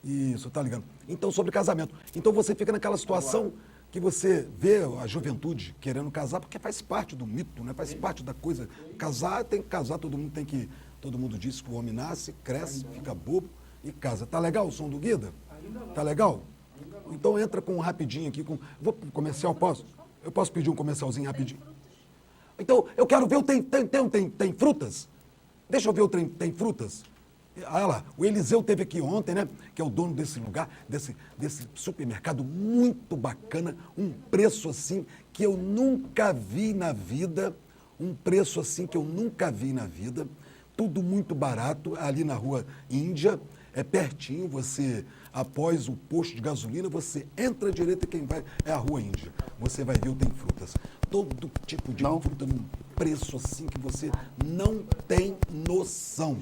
Isso, tá ligado. Então, sobre casamento. Então, você fica naquela situação que você vê a juventude querendo casar, porque faz parte do mito, né? Faz parte da coisa. Casar, tem que casar, todo mundo diz que o homem nasce, cresce, fica bobo e casa. Tá legal o som do Guida? Tá legal? Então, entra com um rapidinho aqui. Vou pro comercial, posso? Eu posso pedir um comercialzinho rapidinho? Então, eu quero ver tem frutas? Deixa eu ver o tem frutas. Olha lá, o Eliseu teve aqui ontem, né? Que é o dono desse lugar, desse supermercado muito bacana, um preço assim que eu nunca vi na vida, tudo muito barato, ali na Rua Índia, é pertinho, você, após o posto de gasolina, você entra à direita e quem vai é a Rua Índia. Você vai ver o Tem Frutas. todo tipo de Não. fruta num preço assim que você não tem noção.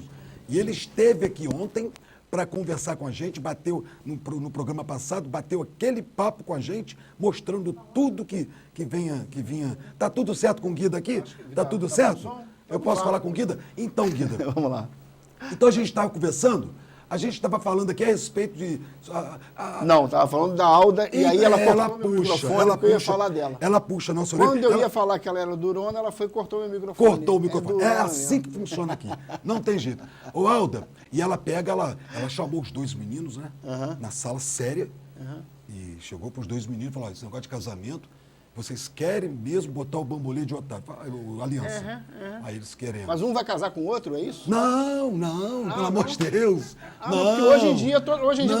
E ele esteve aqui ontem para conversar com a gente, bateu no programa passado, bateu aquele papo com a gente, mostrando tudo que vinha. Tá tudo certo com o Guida aqui? Tá tudo certo? Eu posso falar com o Guida? Então, Guida. Vamos lá. Então a gente estava conversando, a gente estava falando aqui a respeito de. Não, estava falando da Alda e aí ela cortou meu microfone porque eu ia falar dela. Ela puxa, não sou Quando eu ia falar que ela era durona, ela foi e cortou meu microfone. Cortou o microfone. É durona assim mesmo. que funciona aqui. Não tem jeito. Ô, Alda, e ela pega, ela chamou os dois meninos, né? Na sala séria. E chegou para os dois meninos e falou: esse negócio de casamento, vocês querem mesmo botar o bambolê de Otávio, aliança. Aí eles querem. Mas um vai casar com o outro, é isso? Não, pelo amor de Deus. Não. Porque hoje em dia tá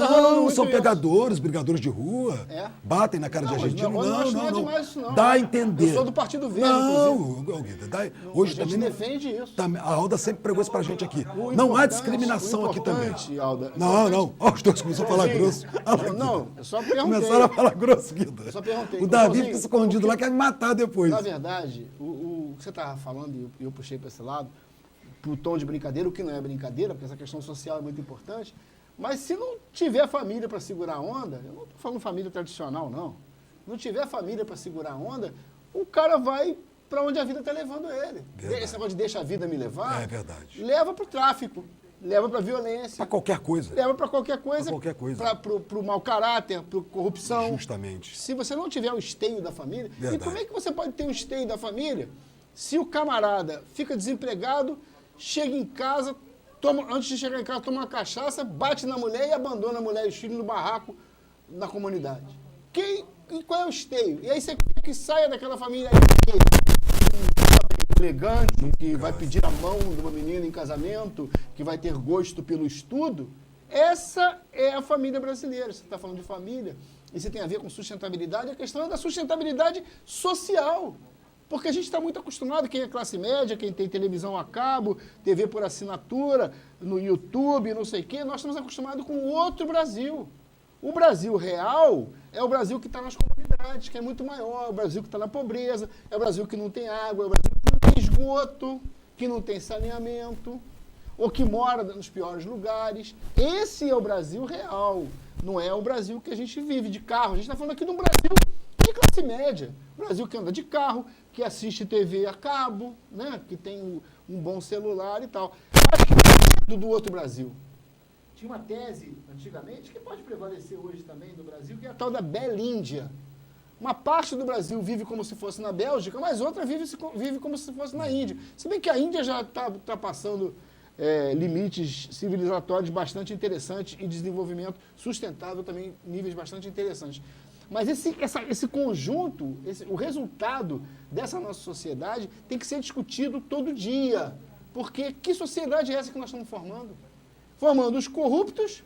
rolando muito são isso. pegadores, brigadores de rua. É? Batem na cara de Não, mas argentino. não, eu acho que não é demais isso, não. Dá a entender. Eu sou do Partido Verde, não, Guida, hoje a gente também defende isso. A Alda sempre pregou isso pra gente aqui. O Não há importante- discriminação o aqui também. importante, Alda, Não. Ó, os dois começaram a falar Joãozinho, grosso. Olha lá, não, Guida. eu só perguntei. Começaram a falar grosso, Guida. Eu só perguntei. O Davi Joãozinho, fica escondido lá, quer me matar depois. Na verdade, o que você estava falando, e eu puxei para esse lado, para o tom de brincadeira, o que não é brincadeira, porque essa questão social é muito importante, mas se não tiver família para segurar a onda, eu não estou falando família tradicional, não. Não tiver família para segurar a onda, o cara vai para onde a vida está levando ele. Verdade. Esse negócio de deixa a vida me levar, É verdade. leva para o tráfico, leva para a violência, Pra qualquer coisa. leva para qualquer coisa, Pra qualquer coisa. para o mau caráter, para corrupção. Justamente. Se você não tiver o esteio da família, Verdade. e como é que você pode ter o esteio da família se o camarada fica desempregado, chega em casa, antes de chegar em casa, toma uma cachaça, bate na mulher e abandona a mulher e os filhos no barraco na comunidade? E qual é o esteio? E aí você quer que saia daquela família aí, elegante, que vai pedir a mão de uma menina em casamento, que vai ter gosto pelo estudo. Essa é a família brasileira. Você está falando de família, e você tem a ver com sustentabilidade, a questão é da sustentabilidade social. Porque a gente está muito acostumado, quem é classe média, quem tem televisão a cabo, TV por assinatura, no YouTube, não sei o quê, nós estamos acostumados com outro Brasil. O Brasil real é o Brasil que está nas comunidades, que é muito maior, é o Brasil que está na pobreza, é o Brasil que não tem água, é o Brasil que não tem esgoto, que não tem saneamento, ou que mora nos piores lugares. Esse é o Brasil real, não é o Brasil que a gente vive de carro. A gente está falando aqui de um Brasil de classe média, Brasil que anda de carro, que assiste TV a cabo, né, que tem um bom celular e tal. Mas do outro Brasil. Tinha uma tese, antigamente, que pode prevalecer hoje também no Brasil, que é a tal da Belíndia. Uma parte do Brasil vive como se fosse na Bélgica, mas outra vive como se fosse na Índia. Se bem que a Índia já está ultrapassando limites civilizatórios bastante interessantes e desenvolvimento sustentável também, níveis bastante interessantes. Mas esse conjunto, o resultado dessa nossa sociedade tem que ser discutido todo dia. Porque que sociedade é essa que nós estamos formando? Formando os corruptos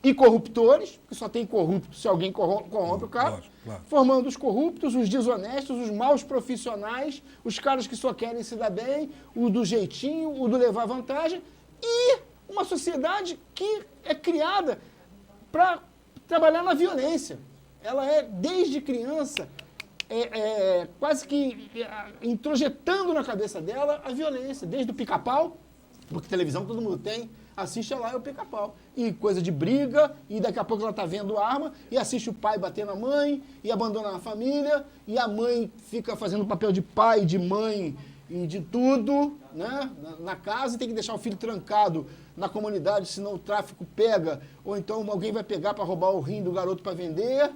e corruptores, porque só tem corrupto se alguém corrompe o cara. Lógico, claro. Formando os corruptos, os desonestos, os maus profissionais, os caras que só querem se dar bem, o do jeitinho, o do levar vantagem, e uma sociedade que é criada para trabalhar na violência. Ela é, desde criança, quase que introjetando na cabeça dela a violência, desde o pica-pau, porque televisão todo mundo tem, assiste lá é o pica-pau. E coisa de briga, e daqui a pouco ela está vendo arma, e assiste o pai bater na mãe, e abandonar a família, e a mãe fica fazendo o papel de pai, de mãe e de tudo, né, na casa, e tem que deixar o filho trancado na comunidade, senão o tráfico pega, ou então alguém vai pegar para roubar o rim do garoto para vender.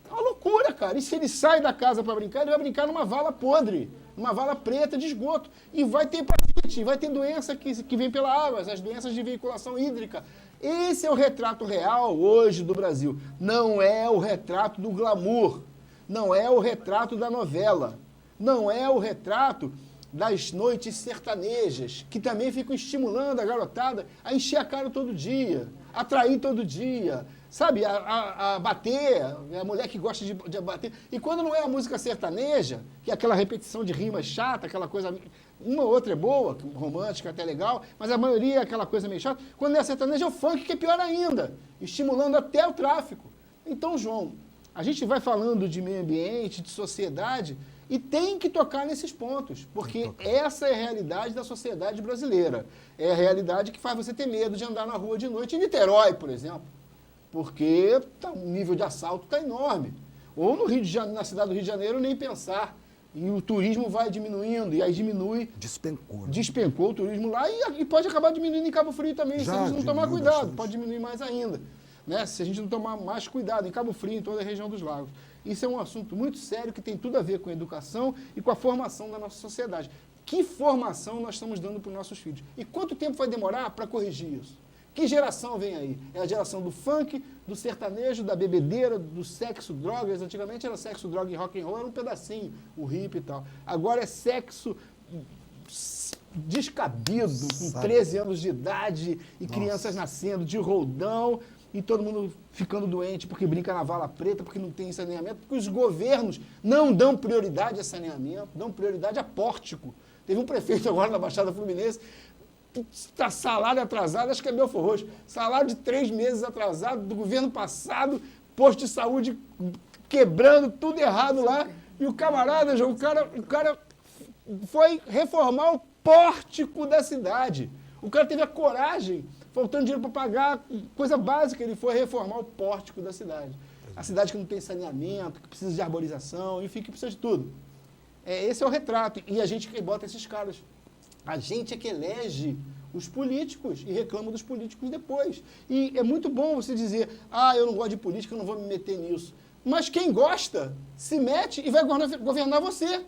É uma loucura, cara. E se ele sai da casa para brincar, ele vai brincar numa vala podre, numa vala preta de esgoto. E vai ter hepatite, vai ter doença que vem pela água, as doenças de veiculação hídrica. Esse é o retrato real hoje do Brasil. Não é o retrato do glamour. Não é o retrato da novela. Não é o retrato das noites sertanejas, que também ficam estimulando a garotada a encher a cara todo dia, a trair todo dia, sabe, a bater, a mulher que gosta de bater. E quando não é a música sertaneja, que é aquela repetição de rima chata, aquela coisa, uma ou outra é boa, romântica, até legal, mas a maioria é aquela coisa meio chata. Quando não é sertaneja, é o funk, que é pior ainda, estimulando até o tráfico. Então, João, a gente vai falando de meio ambiente, de sociedade, E tem que tocar nesses pontos, porque essa é a realidade da sociedade brasileira. É a realidade que faz você ter medo de andar na rua de noite em Niterói, por exemplo. Porque o nível de assalto está enorme. Ou no Rio de Janeiro, na cidade do Rio de Janeiro, nem pensar. E o turismo vai diminuindo, e aí diminui. Despencou. Né? Despencou o turismo lá e pode acabar diminuindo em Cabo Frio também, se a gente não tomar cuidado. Bastante. Pode diminuir mais ainda. Né? Se a gente não tomar mais cuidado, em Cabo Frio, em toda a região dos lagos. Isso é um assunto muito sério que tem tudo a ver com a educação e com a formação da nossa sociedade. Que formação nós estamos dando para os nossos filhos? E quanto tempo vai demorar para corrigir isso? Que geração vem aí? É a geração do funk, do sertanejo, da bebedeira, do sexo, drogas. Antigamente era sexo, droga e rock and roll, era um pedacinho, o hip e tal. Agora é sexo descabido, com 13 anos de idade e crianças nascendo de roldão e todo mundo ficando doente porque brinca na vala preta, porque não tem saneamento, porque os governos não dão prioridade a saneamento, dão prioridade a pórtico. Teve um prefeito agora na Baixada Fluminense, está salário atrasado, acho que é Belfor Roxo, salário de 3 meses atrasado do governo passado, posto de saúde quebrando, tudo errado lá, e o camarada, o cara foi reformar o pórtico da cidade. O cara teve a coragem, faltando dinheiro para pagar, coisa básica, ele foi reformar o pórtico da cidade. A cidade que não tem saneamento, que precisa de arborização, enfim, que precisa de tudo. Esse é o retrato, e a gente que bota esses caras. A gente é que elege os políticos e reclama dos políticos depois. E é muito bom você dizer, eu não gosto de política, eu não vou me meter nisso. Mas quem gosta, se mete e vai governar você.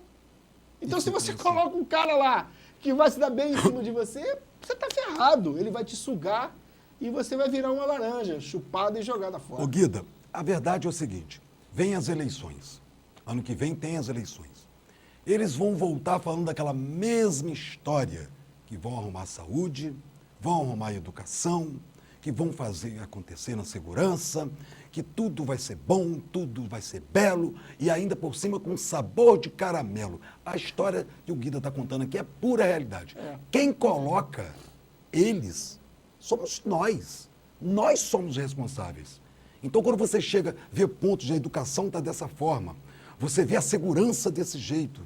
Então, se você coloca um cara lá que vai se dar bem em cima de você, você está ferrado. Ele vai te sugar e você vai virar uma laranja, chupada e jogada fora. Ô Guida, a verdade é o seguinte, vem as eleições. Ano que vem tem as eleições. Eles vão voltar falando daquela mesma história, que vão arrumar saúde, vão arrumar educação, que vão fazer acontecer na segurança, que tudo vai ser bom, tudo vai ser belo e ainda por cima com sabor de caramelo. A história que o Guida está contando aqui é pura realidade. Quem coloca eles somos nós. Nós somos responsáveis. Então, quando você chega, vê pontos de educação está dessa forma, você vê a segurança desse jeito,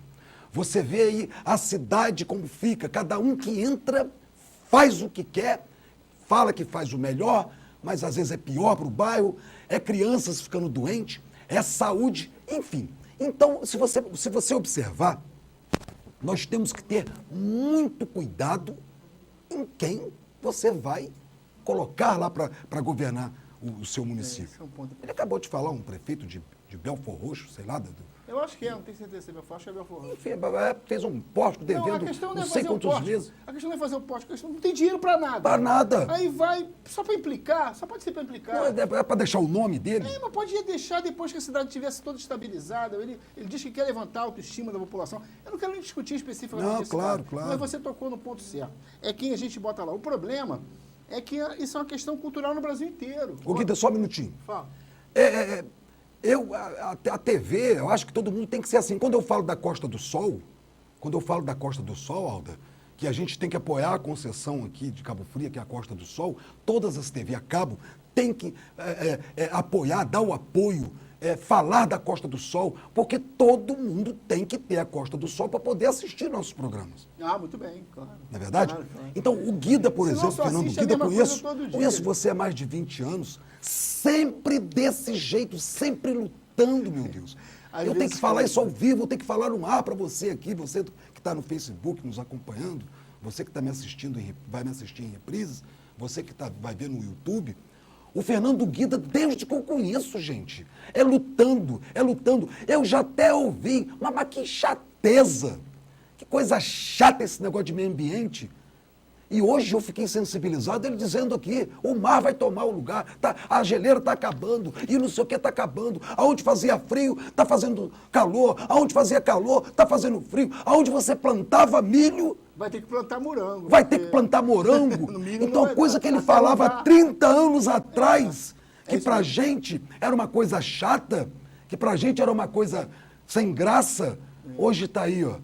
você vê aí a cidade como fica, cada um que entra faz o que quer, fala que faz o melhor, mas às vezes é pior para o bairro, é crianças ficando doentes, é saúde, enfim. Então, se você observar, nós temos que ter muito cuidado em quem você vai colocar lá para governar o seu município. É um ponto. Ele acabou de falar, um prefeito de Belfor Roxo, sei lá. Eu acho que não tenho certeza se é Belfor, acho que é Belfor Roxo. Enfim, fez um posto devendo não sei quantos meses. A questão não é fazer o poste, a questão não tem dinheiro para nada. Para nada. Aí vai, só para implicar, só pode ser para implicar. Não, é para deixar o nome dele. Mas pode deixar depois que a cidade estivesse toda estabilizada. Ele diz que quer levantar a autoestima da população. Eu não quero nem discutir especificamente não, isso. Claro. Mas você tocou no ponto certo. É quem a gente bota lá. O problema é que isso é uma questão cultural no Brasil inteiro. Ô, Guida, só um minutinho. Fala. A TV, eu acho que todo mundo tem que ser assim. Quando eu falo da Costa do Sol, Alda, que a gente tem que apoiar a concessão aqui de Cabo Frio, que é a Costa do Sol, todas as TV a cabo têm que apoiar, dar o apoio, falar da Costa do Sol, porque todo mundo tem que ter a Costa do Sol para poder assistir nossos programas. Muito bem, claro. Não é verdade? Claro. Então, o Guida, por exemplo, Fernando Guida, conheço você há mais de 20 anos, sempre desse jeito, sempre lutando, meu Deus. Eu tenho que falar isso ao vivo, eu tenho que falar no ar para você aqui, você que está no Facebook nos acompanhando, você que está me assistindo, vai me assistir em reprises, você que vai ver no YouTube. O Fernando Guida, desde que eu conheço, gente, é lutando. Eu já até ouvi, mas que chateza, que coisa chata esse negócio de meio ambiente. E hoje eu fiquei sensibilizado, ele dizendo aqui, o mar vai tomar o lugar, a geleira está acabando, e não sei o que está acabando. Aonde fazia frio, está fazendo calor. Aonde fazia calor, está fazendo frio. Aonde você plantava milho... Vai ter que plantar morango. Vai ter que plantar morango. Então, coisa que ele falava há 30 anos atrás, que pra gente era uma coisa chata, que pra gente era uma coisa sem graça, hoje está aí, ó.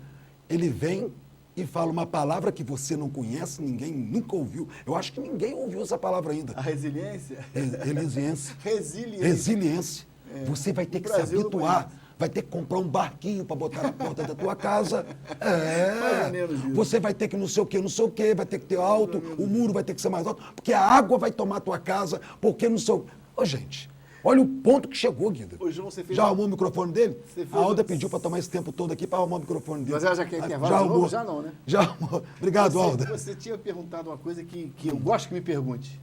Ele vem e fala uma palavra que você não conhece, ninguém nunca ouviu. Eu acho que ninguém ouviu essa palavra ainda. A resiliência? Resiliência. Resiliência. Resiliência. Você vai ter que se habituar. vai ter que comprar um barquinho para botar na porta da tua casa. Mais ou menos isso. Você vai ter que não sei o quê, vai ter que ter alto, o muro vai ter que ser mais alto, porque a água vai tomar a tua casa, porque não sei o... Ô, gente, olha o ponto que chegou, Guida. Ô, João, você fez já arrumou o microfone dele? Você fez A Alda pediu para tomar esse tempo todo aqui para arrumar o microfone dele. Mas ela já quer intervalo já de novo? arrumou. Já não, né? Já arrumou. Obrigado, Alda. Você tinha perguntado uma coisa que eu gosto que me pergunte.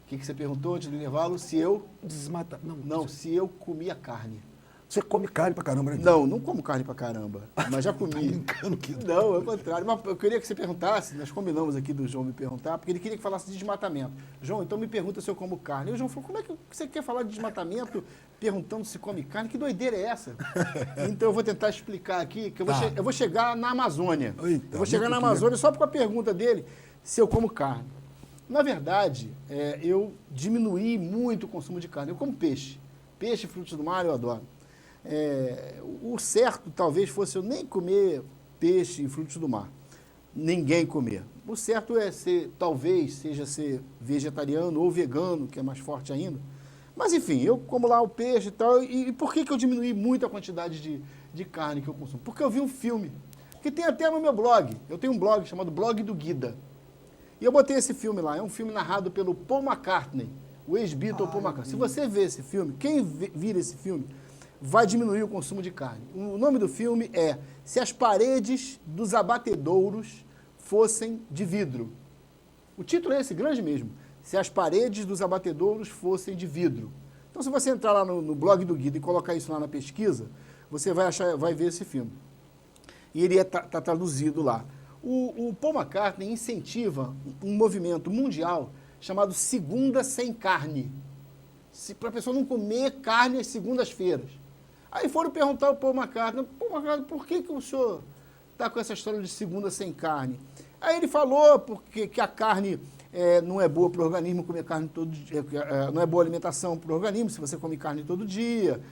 O que você perguntou antes do intervalo? Se eu... Desmata. Não, se eu comia carne. Você come carne pra caramba, né? Não como carne pra caramba, mas já comi. Tá brincando, Guida. Não, é o contrário. Mas eu queria que você perguntasse, nós combinamos aqui do João me perguntar, porque ele queria que falasse de desmatamento. João, então me pergunta se eu como carne. E o João falou, como é que você quer falar de desmatamento perguntando se come carne? Que doideira é essa? Então eu vou tentar explicar aqui, que eu vou chegar na Amazônia. Eita, eu vou chegar na Amazônia só por a pergunta dele, se eu como carne. Na verdade, eu diminuí muito o consumo de carne. Eu como peixe. Peixe, frutos do mar, eu adoro. O certo talvez fosse eu nem comer peixe e frutos do mar. Ninguém comer. O certo é talvez seja ser vegetariano ou vegano, que é mais forte ainda. Mas enfim, eu como lá o peixe e tal. E por que eu diminuí muito a quantidade de carne que eu consumo? Porque eu vi um filme, que tem até no meu blog. Eu tenho um blog chamado Blog do Guida. E eu botei esse filme lá. É um filme narrado pelo Paul McCartney, o ex-Beatle Paul McCartney. Se você vê esse filme, quem vira esse filme, vai diminuir o consumo de carne. O nome do filme é Se as Paredes dos Abatedouros Fossem de Vidro. O título é esse, grande mesmo. Se as Paredes dos Abatedouros Fossem de Vidro. Então, se você entrar lá no blog do Guida e colocar isso lá na pesquisa, você vai ver esse filme. E ele tá traduzido lá. O Paul McCartney incentiva um movimento mundial chamado Segunda Sem Carne. Para a pessoa não comer carne às segundas-feiras. Aí foram perguntar ao Paul McCartney, por que o senhor está com essa história de segunda sem carne? Aí ele falou que a carne não é boa para o organismo, comer carne todo dia, não é boa alimentação para o organismo se você come carne todo dia.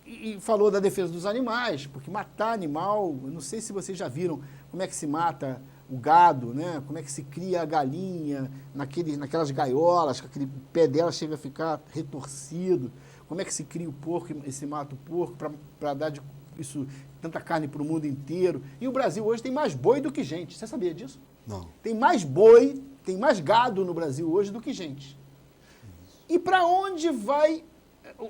E falou da defesa dos animais, porque matar animal, eu não sei se vocês já viram como é que se mata o gado, né? Como é que se cria a galinha naquelas gaiolas, que aquele pé dela chega a ficar retorcido. Como é que se cria o porco e se mata o porco para dar tanta carne para o mundo inteiro. E o Brasil hoje tem mais boi do que gente. Você sabia disso? Não. Tem mais boi, tem mais gado no Brasil hoje do que gente. E para onde vai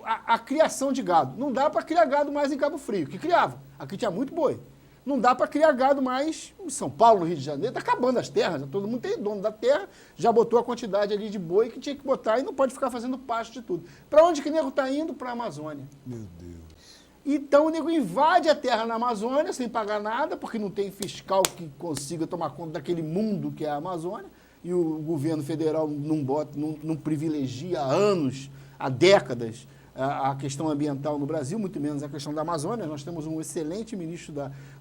a criação de gado? Não dá para criar gado mais em Cabo Frio, que criava. Aqui tinha muito boi. Não dá para criar gado mais em São Paulo, no Rio de Janeiro. Está acabando as terras. Todo mundo tem dono da terra, já botou a quantidade ali de boi que tinha que botar e não pode ficar fazendo pasto de tudo. Para onde que o nego está indo? Para a Amazônia. Meu Deus. Então o nego invade a terra na Amazônia sem pagar nada, porque não tem fiscal que consiga tomar conta daquele mundo que é a Amazônia. E o governo federal não privilegia há anos, há décadas, a questão ambiental no Brasil, muito menos a questão da Amazônia. Nós temos um excelente ministro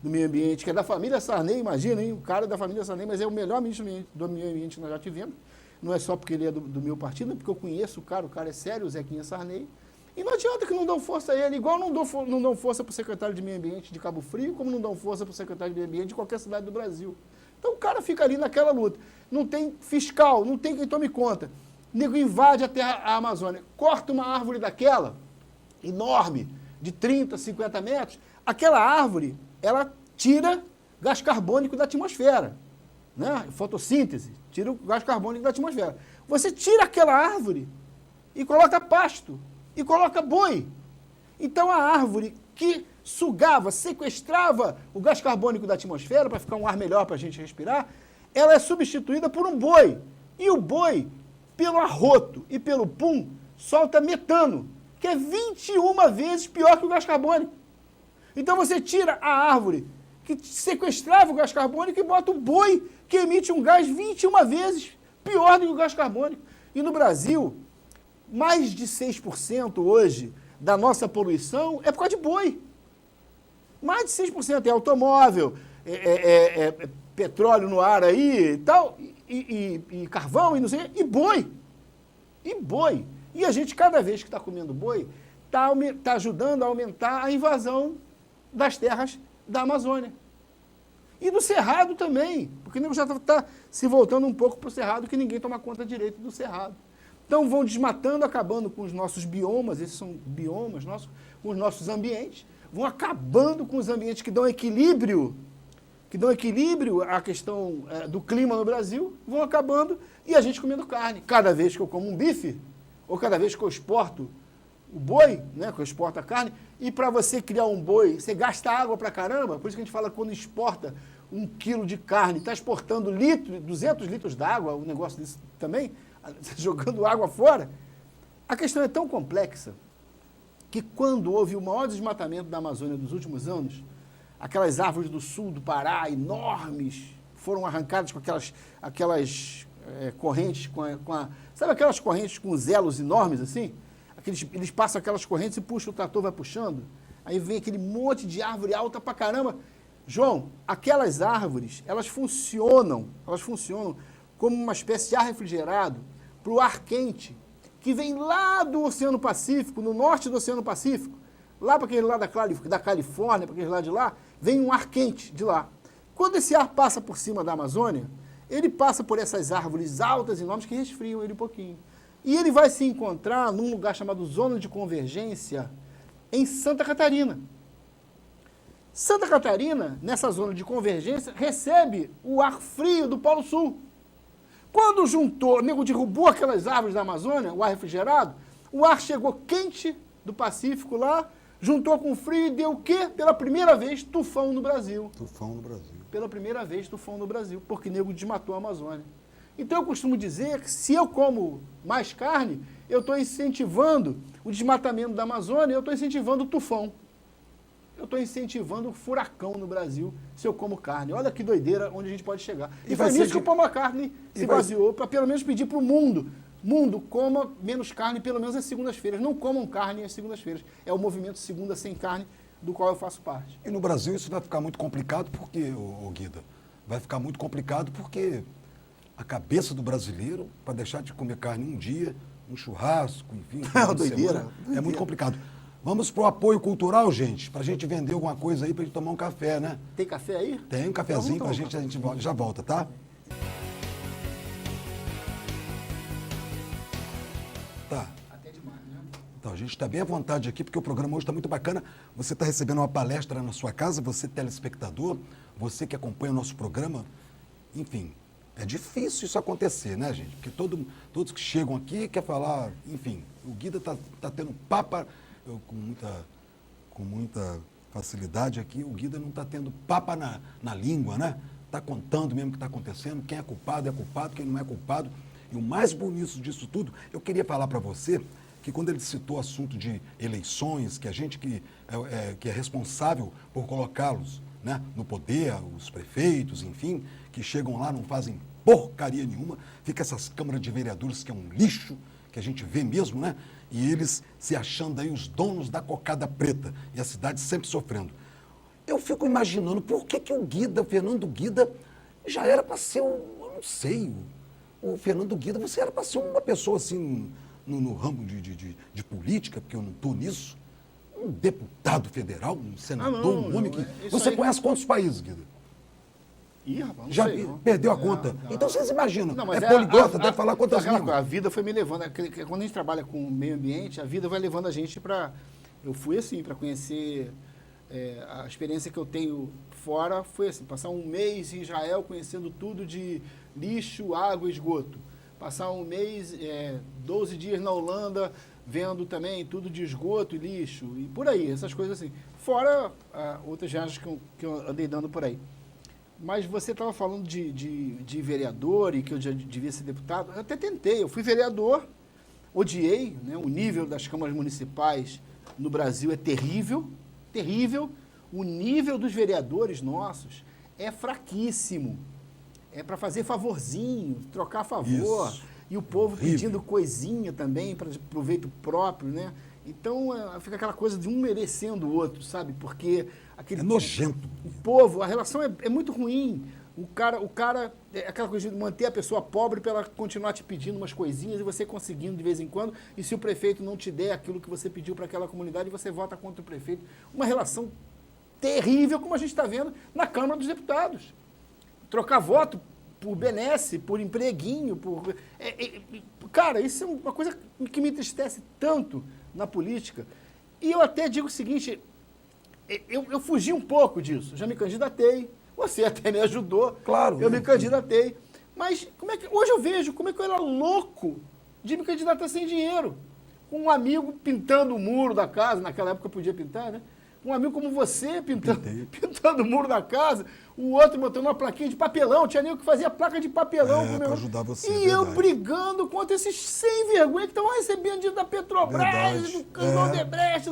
do meio ambiente, que é da família Sarney, imagina, hein? O cara é da família Sarney, mas é o melhor ministro do meio ambiente que nós já tivemos. Não é só porque ele é do meu partido, é porque eu conheço o cara é sério, o Zequinha Sarney. E não adianta que não dão força a ele, igual não dão força para o secretário de meio ambiente de Cabo Frio, como não dão força para o secretário de meio ambiente de qualquer cidade do Brasil. Então o cara fica ali naquela luta. Não tem fiscal, não tem quem tome conta. O nego invade a Amazônia, corta uma árvore daquela, enorme, de 30, 50 metros, aquela árvore, ela tira gás carbônico da atmosfera, né? Fotossíntese, tira o gás carbônico da atmosfera. Você tira aquela árvore e coloca pasto, e coloca boi. Então a árvore que sugava, sequestrava o gás carbônico da atmosfera para ficar um ar melhor para a gente respirar, ela é substituída por um boi. E o boi, pelo arroto e pelo pum, solta metano, que é 21 vezes pior que o gás carbônico. Então você tira a árvore que sequestrava o gás carbônico e bota o boi que emite um gás 21 vezes pior do que o gás carbônico. E no Brasil, mais de 6% hoje da nossa poluição é por causa de boi. Mais de 6% é automóvel, petróleo no ar aí e tal, e carvão e não sei, e boi. E boi. E a gente, cada vez que está comendo boi, está ajudando a aumentar a invasão das terras da Amazônia. E do Cerrado também, porque o nego já está se voltando um pouco para o Cerrado, que ninguém toma conta direito do Cerrado. Então vão desmatando, acabando com os nossos biomas, esses são biomas nossos, com os nossos ambientes, vão acabando com os ambientes que dão equilíbrio à questão do clima no Brasil, vão acabando e a gente comendo carne. Cada vez que eu como um bife, ou cada vez que eu exporto o boi, né, que eu exporto a carne, e para você criar um boi, você gasta água pra caramba, por isso que a gente fala que quando exporta 1 quilo de carne, está exportando 200 litros d'água, um negócio desse também, jogando água fora. A questão é tão complexa que quando houve o maior desmatamento da Amazônia dos últimos anos, aquelas árvores do sul do Pará, enormes, foram arrancadas com aquelas correntes, sabe aquelas correntes com os elos enormes assim? Eles passam aquelas correntes e puxam, o trator vai puxando, aí vem aquele monte de árvore alta pra caramba. João, aquelas árvores, elas funcionam como uma espécie de ar refrigerado para o ar quente, que vem lá do Oceano Pacífico, no norte do Oceano Pacífico, lá para aquele lado da Califórnia, para aquele lado de lá, vem um ar quente de lá. Quando esse ar passa por cima da Amazônia, ele passa por essas árvores altas e enormes que resfriam ele um pouquinho. E ele vai se encontrar num lugar chamado Zona de Convergência, em Santa Catarina. Santa Catarina, nessa zona de convergência, recebe o ar frio do Polo Sul. Quando o nego derrubou aquelas árvores da Amazônia, o ar refrigerado, o ar chegou quente do Pacífico lá, juntou com o frio e deu o quê? Pela primeira vez, tufão no Brasil. Tufão no Brasil. Pela primeira vez, tufão no Brasil, porque o nego desmatou a Amazônia. Então eu costumo dizer que se eu como mais carne, eu estou incentivando o desmatamento da Amazônia, eu estou incentivando o tufão. Eu estou incentivando o furacão no Brasil se eu como carne. Olha que doideira onde a gente pode chegar. E foi nisso que o Pão a Carne se baseou para pelo menos pedir para o mundo. Mundo, coma menos carne pelo menos às segundas-feiras. Não comam carne às segundas-feiras. É o movimento Segunda Sem Carne, do qual eu faço parte. E no Brasil isso vai ficar muito complicado porque, Guida, vai ficar muito complicado porque a cabeça do brasileiro, para deixar de comer carne um dia, um churrasco, enfim, doideira. É muito complicado. Vamos pro apoio cultural, gente, pra gente vender alguma coisa aí, pra gente tomar um café, né? Tem café aí? Tem um cafezinho então, pra gente, a gente já volta, tá? Tá. Até demais, né? Então, a gente está bem à vontade aqui, porque o programa hoje está muito bacana. Você está recebendo uma palestra na sua casa, você telespectador, você que acompanha o nosso programa. Enfim, é difícil isso acontecer, né, gente? Porque todos que chegam aqui querem falar, enfim, o Guida tá tendo papo... com muita facilidade aqui, o Guida não está tendo papa na língua, né? Está contando mesmo o que está acontecendo, quem é culpado, quem não é culpado. E o mais bonito disso tudo, eu queria falar para você que quando ele citou o assunto de eleições, que a gente que é responsável por colocá-los, né, no poder, os prefeitos, enfim, que chegam lá, não fazem porcaria nenhuma, fica essas câmaras de vereadores que é um lixo, que a gente vê mesmo, né? E eles se achando aí os donos da cocada preta, e a cidade sempre sofrendo. Eu fico imaginando por que o Guida, o Fernando Guida, já era para ser, eu não sei, o Fernando Guida, você era para ser uma pessoa assim, no ramo de política, porque eu não estou nisso, um deputado federal, um senador, um homem que... Você conhece quantos países, Guida? Ih, rapaz, não já sei, não. Perdeu a conta. Então vocês imaginam, não, mas poliglota, deve falar quantas línguas. A vida foi me levando, quando a gente trabalha com o meio ambiente, a vida vai levando a gente para... Eu fui assim, para conhecer... a experiência que eu tenho fora foi assim, passar um mês em Israel conhecendo tudo de lixo, água e esgoto. Passar um mês, 12 dias na Holanda, vendo também tudo de esgoto e lixo, e por aí, essas coisas assim. Fora outras viagens que eu andei dando por aí. Mas você estava falando de vereador e que eu já devia ser deputado. Eu até tentei, eu fui vereador, odiei, né? O nível das câmaras municipais no Brasil é terrível, terrível. O nível dos vereadores nossos é fraquíssimo. É para fazer favorzinho, trocar favor. Isso. E o povo pedindo coisinha também para proveito próprio, né? Então, fica aquela coisa de um merecendo o outro, sabe? Porque aquele... É nojento. O povo, a relação é muito ruim. O cara é aquela coisa de manter a pessoa pobre para ela continuar te pedindo umas coisinhas e você conseguindo de vez em quando. E se o prefeito não te der aquilo que você pediu para aquela comunidade, você vota contra o prefeito. Uma relação terrível, como a gente está vendo na Câmara dos Deputados. Trocar voto por benesse, por empreguinho, cara, isso é uma coisa que me entristece tanto na política. E eu até digo o seguinte, eu fugi um pouco disso, já me candidatei, você até me ajudou, claro, eu me candidatei, mas hoje eu vejo como é que eu era louco de me candidatar sem dinheiro, com um amigo pintando o muro da casa, naquela época eu podia pintar, né? Um amigo como você pintando o muro da casa, o outro botando uma plaquinha de papelão, tinha nem o que fazia placa de papelão. Para ajudar você, e eu brigando contra esses sem vergonha que estão recebendo dinheiro da Petrobras, do Odebrecht.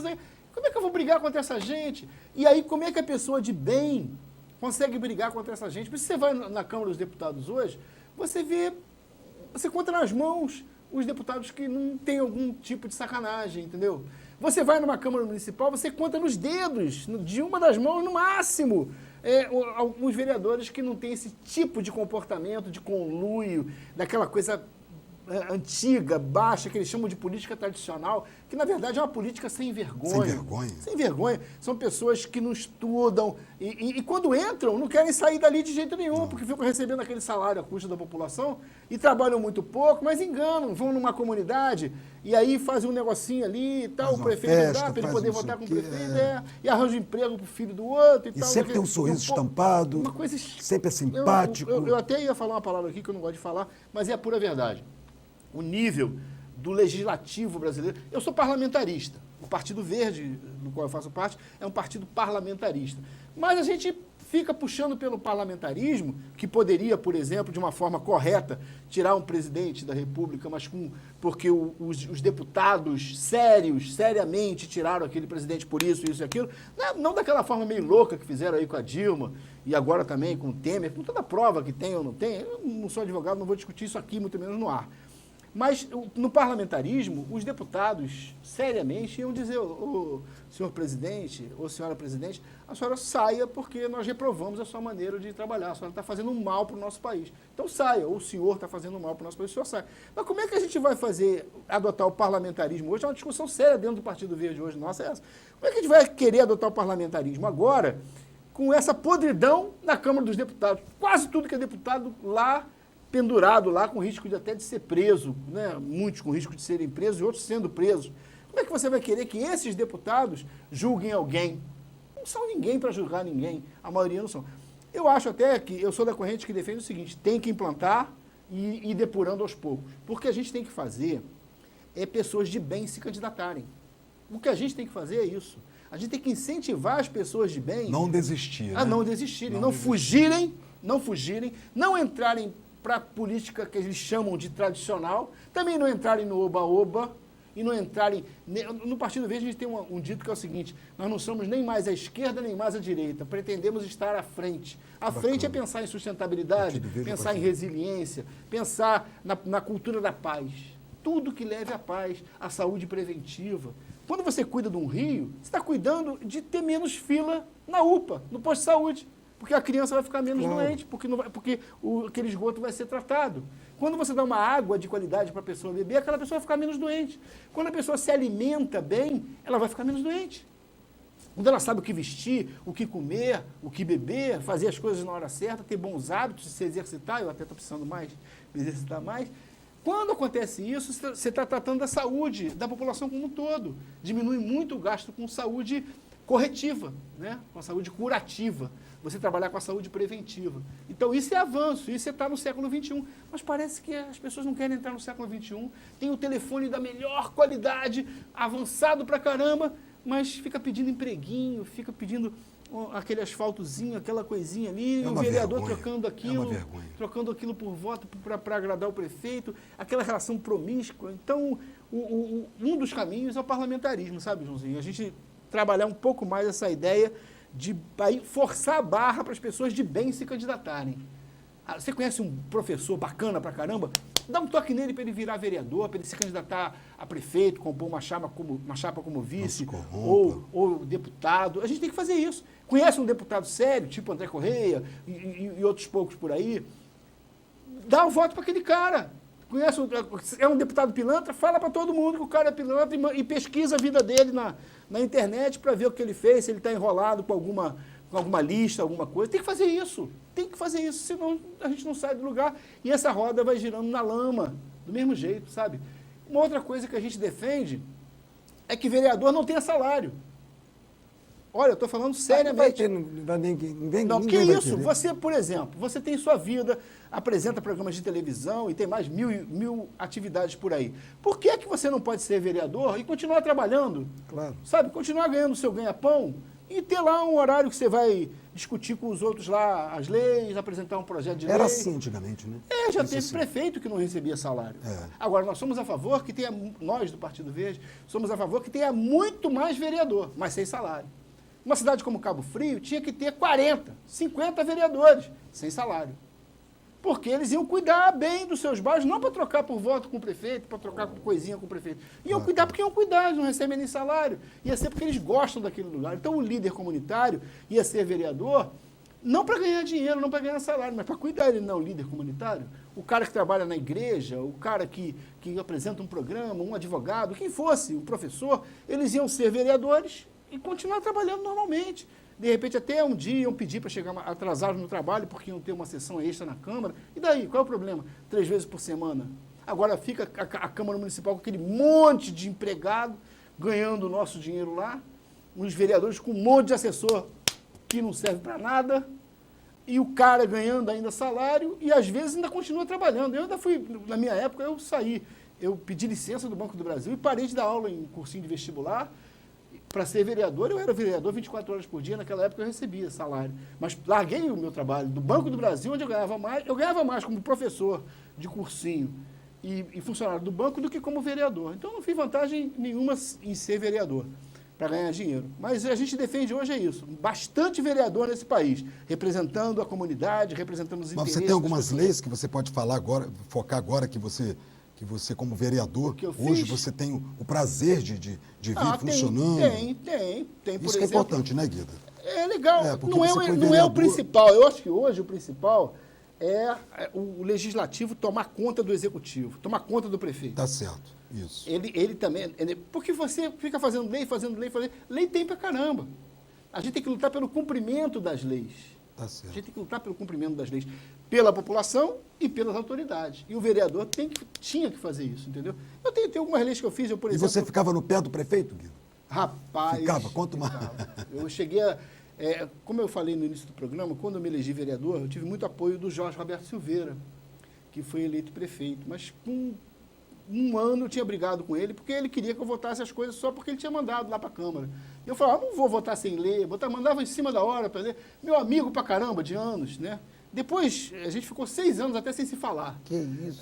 Como é que eu vou brigar contra essa gente? E aí, como é que a pessoa de bem consegue brigar contra essa gente? Porque se você vai na Câmara dos Deputados hoje, você conta nas mãos os deputados que não têm algum tipo de sacanagem, entendeu? Você vai numa Câmara Municipal, você conta nos dedos, de uma das mãos no máximo, alguns vereadores que não têm esse tipo de comportamento, de conluio, daquela coisa antiga, baixa, que eles chamam de política tradicional, que na verdade é uma política sem vergonha. Sem vergonha. Sem vergonha. São pessoas que não estudam e quando entram não querem sair dali de jeito nenhum, porque ficam recebendo aquele salário à custa da população e trabalham muito pouco, mas enganam, vão numa comunidade e aí fazem um negocinho ali e tal, o prefeito dá para ele poder votar com o prefeito, e arranja um emprego pro filho do outro e tal. E sempre tem um sorriso estampado, uma coisa, sempre é simpático. Eu até ia falar uma palavra aqui que eu não gosto de falar, mas é a pura verdade. O nível do legislativo brasileiro... Eu sou parlamentarista. O Partido Verde, do qual eu faço parte, é um partido parlamentarista. Mas a gente fica puxando pelo parlamentarismo, que poderia, por exemplo, de uma forma correta, tirar um presidente da República, mas porque os deputados seriamente tiraram aquele presidente por isso e aquilo. Não daquela forma meio louca que fizeram aí com a Dilma, e agora também com o Temer, com toda a prova que tem ou não tem. Eu não sou advogado, não vou discutir isso aqui, muito menos no ar. Mas no parlamentarismo, os deputados seriamente iam dizer, senhor presidente, ou senhora presidente, a senhora saia porque nós reprovamos a sua maneira de trabalhar, a senhora está fazendo um mal para o nosso país. Então saia, ou o senhor está fazendo um mal para o nosso país, o senhor sai. Mas como é que a gente vai adotar o parlamentarismo hoje? É uma discussão séria dentro do Partido Verde hoje, nossa, é essa. Como é que a gente vai querer adotar o parlamentarismo agora, com essa podridão na Câmara dos Deputados? Quase tudo que é deputado lá, pendurado lá, com risco de até de ser preso, né? Muitos com risco de serem presos e outros sendo presos. Como é que você vai querer que esses deputados julguem alguém? Não são ninguém para julgar ninguém, a maioria não são. Eu acho até que, eu sou da corrente que defende o seguinte, tem que implantar e ir depurando aos poucos. Porque a gente tem que fazer pessoas de bem se candidatarem. O que a gente tem que fazer é isso. A gente tem que incentivar as pessoas de bem... Não desistir, a não desistirem, não fugirem, não entrarem para a política que eles chamam de tradicional, também não entrarem no oba-oba e não entrarem... No Partido Verde a gente tem um dito que é o seguinte, nós não somos nem mais à esquerda nem mais à direita, pretendemos estar à frente. À frente é pensar em sustentabilidade, pensar em resiliência, pensar na cultura da paz. Tudo que leve à paz, à saúde preventiva. Quando você cuida de um rio, você está cuidando de ter menos fila na UPA, no posto de saúde. Porque a criança vai ficar menos doente, porque aquele esgoto vai ser tratado. Quando você dá uma água de qualidade para a pessoa beber, aquela pessoa vai ficar menos doente. Quando a pessoa se alimenta bem, ela vai ficar menos doente. Quando ela sabe o que vestir, o que comer, o que beber, fazer as coisas na hora certa, ter bons hábitos, se exercitar, eu até estou precisando me exercitar mais. Quando acontece isso, você está tratando da saúde da população como um todo. Diminui muito o gasto com saúde corretiva, né? Com a saúde curativa. Você trabalhar com a saúde preventiva. Então, isso é avanço, isso é estar no século XXI. Mas parece que as pessoas não querem entrar no século XXI. Tem o telefone da melhor qualidade, avançado pra caramba, mas fica pedindo empreguinho, fica pedindo aquele asfaltozinho, aquela coisinha ali, e o vereador trocando aquilo por voto para agradar o prefeito, aquela relação promíscua. Então, um dos caminhos é o parlamentarismo, sabe, Joãozinho? A gente trabalhar um pouco mais essa ideia de forçar a barra para as pessoas de bem se candidatarem. Você conhece um professor bacana pra caramba? Dá um toque nele para ele virar vereador, para ele se candidatar a prefeito, compor uma chapa como vice, ou deputado. A gente tem que fazer isso. Conhece um deputado sério, tipo André Correia e outros poucos por aí? Dá o voto para aquele cara. É um deputado pilantra, fala para todo mundo que o cara é pilantra e pesquisa a vida dele na internet para ver o que ele fez, se ele está enrolado com com alguma lista, alguma coisa. Tem que fazer isso, senão a gente não sai do lugar e essa roda vai girando na lama, do mesmo jeito, sabe? Uma outra coisa que a gente defende é que vereador não tenha salário. Olha, eu estou falando seriamente. Não, que isso? Você, por exemplo, você tem sua vida, apresenta programas de televisão e tem mais mil atividades por aí. Por que é que você não pode ser vereador e continuar trabalhando? Claro. Sabe, continuar ganhando o seu ganha-pão e ter lá um horário que você vai discutir com os outros lá as leis, apresentar um projeto de lei. Era assim antigamente, né? Já teve prefeito que não recebia salário. Agora, nós somos a favor que tenha, nós do Partido Verde, somos a favor que tenha muito mais vereador, mas sem salário. Uma cidade como Cabo Frio tinha que ter 40, 50 vereadores, sem salário. Porque eles iam cuidar bem dos seus bairros, não para trocar por voto com o prefeito, para trocar por coisinha com o prefeito. Iam cuidar porque iam cuidar, eles não recebem nem salário. Ia ser porque eles gostam daquele lugar. Então o líder comunitário ia ser vereador, não para ganhar dinheiro, não para ganhar salário, mas para cuidar. Ele não é o líder comunitário. O cara que trabalha na igreja, o cara que apresenta um programa, um advogado, quem fosse, um professor, eles iam ser vereadores e continuar trabalhando normalmente. De repente, até um dia iam pedir para chegar atrasados no trabalho, porque iam ter uma sessão extra na Câmara. E daí, qual é o problema? 3 vezes por semana. Agora fica a Câmara Municipal com aquele monte de empregado, ganhando o nosso dinheiro lá, os vereadores com um monte de assessor que não serve para nada, e o cara ganhando ainda salário, e às vezes ainda continua trabalhando. Eu ainda fui, na minha época, eu saí, eu pedi licença do Banco do Brasil e parei de dar aula em cursinho de vestibular. Para ser vereador, eu era vereador 24 horas por dia, naquela época eu recebia salário. Mas larguei o meu trabalho do Banco do Brasil, onde eu ganhava mais como professor de cursinho e funcionário do banco do que como vereador. Então não fiz vantagem nenhuma em ser vereador, para ganhar dinheiro. Mas a gente defende hoje é isso, bastante vereador nesse país, representando a comunidade, representando os interesses. Mas você tem algumas leis que você pode falar agora, focar agora que você como vereador, hoje você tem o prazer de vir funcionando. Tem, por Isso que é importante, né, Guida? É legal, não é o principal. Eu acho que hoje o principal é o legislativo tomar conta do executivo, tomar conta do prefeito. Tá certo, isso. Ele também, porque você fica fazendo lei tem pra caramba. A gente tem que lutar pelo cumprimento das leis. Tá certo. A gente tem que lutar pelo cumprimento das leis, pela população e pelas autoridades. E o vereador tinha que fazer isso, entendeu? Eu tenho algumas leis que eu fiz, por exemplo... E você ficava no pé do prefeito, Guido? Rapaz... Ficava? Quanto mais? Eu cheguei a... como eu falei no início do programa, quando eu me elegi vereador, eu tive muito apoio do Jorge Roberto Silveira, que foi eleito prefeito. Mas com um ano eu tinha brigado com ele, porque ele queria que eu votasse as coisas só porque ele tinha mandado lá para a Câmara. E eu falava, não vou votar sem ler, mandava em cima da hora para ler. Meu amigo pra caramba, de anos, né? Depois, a gente ficou 6 anos até sem se falar. Que isso?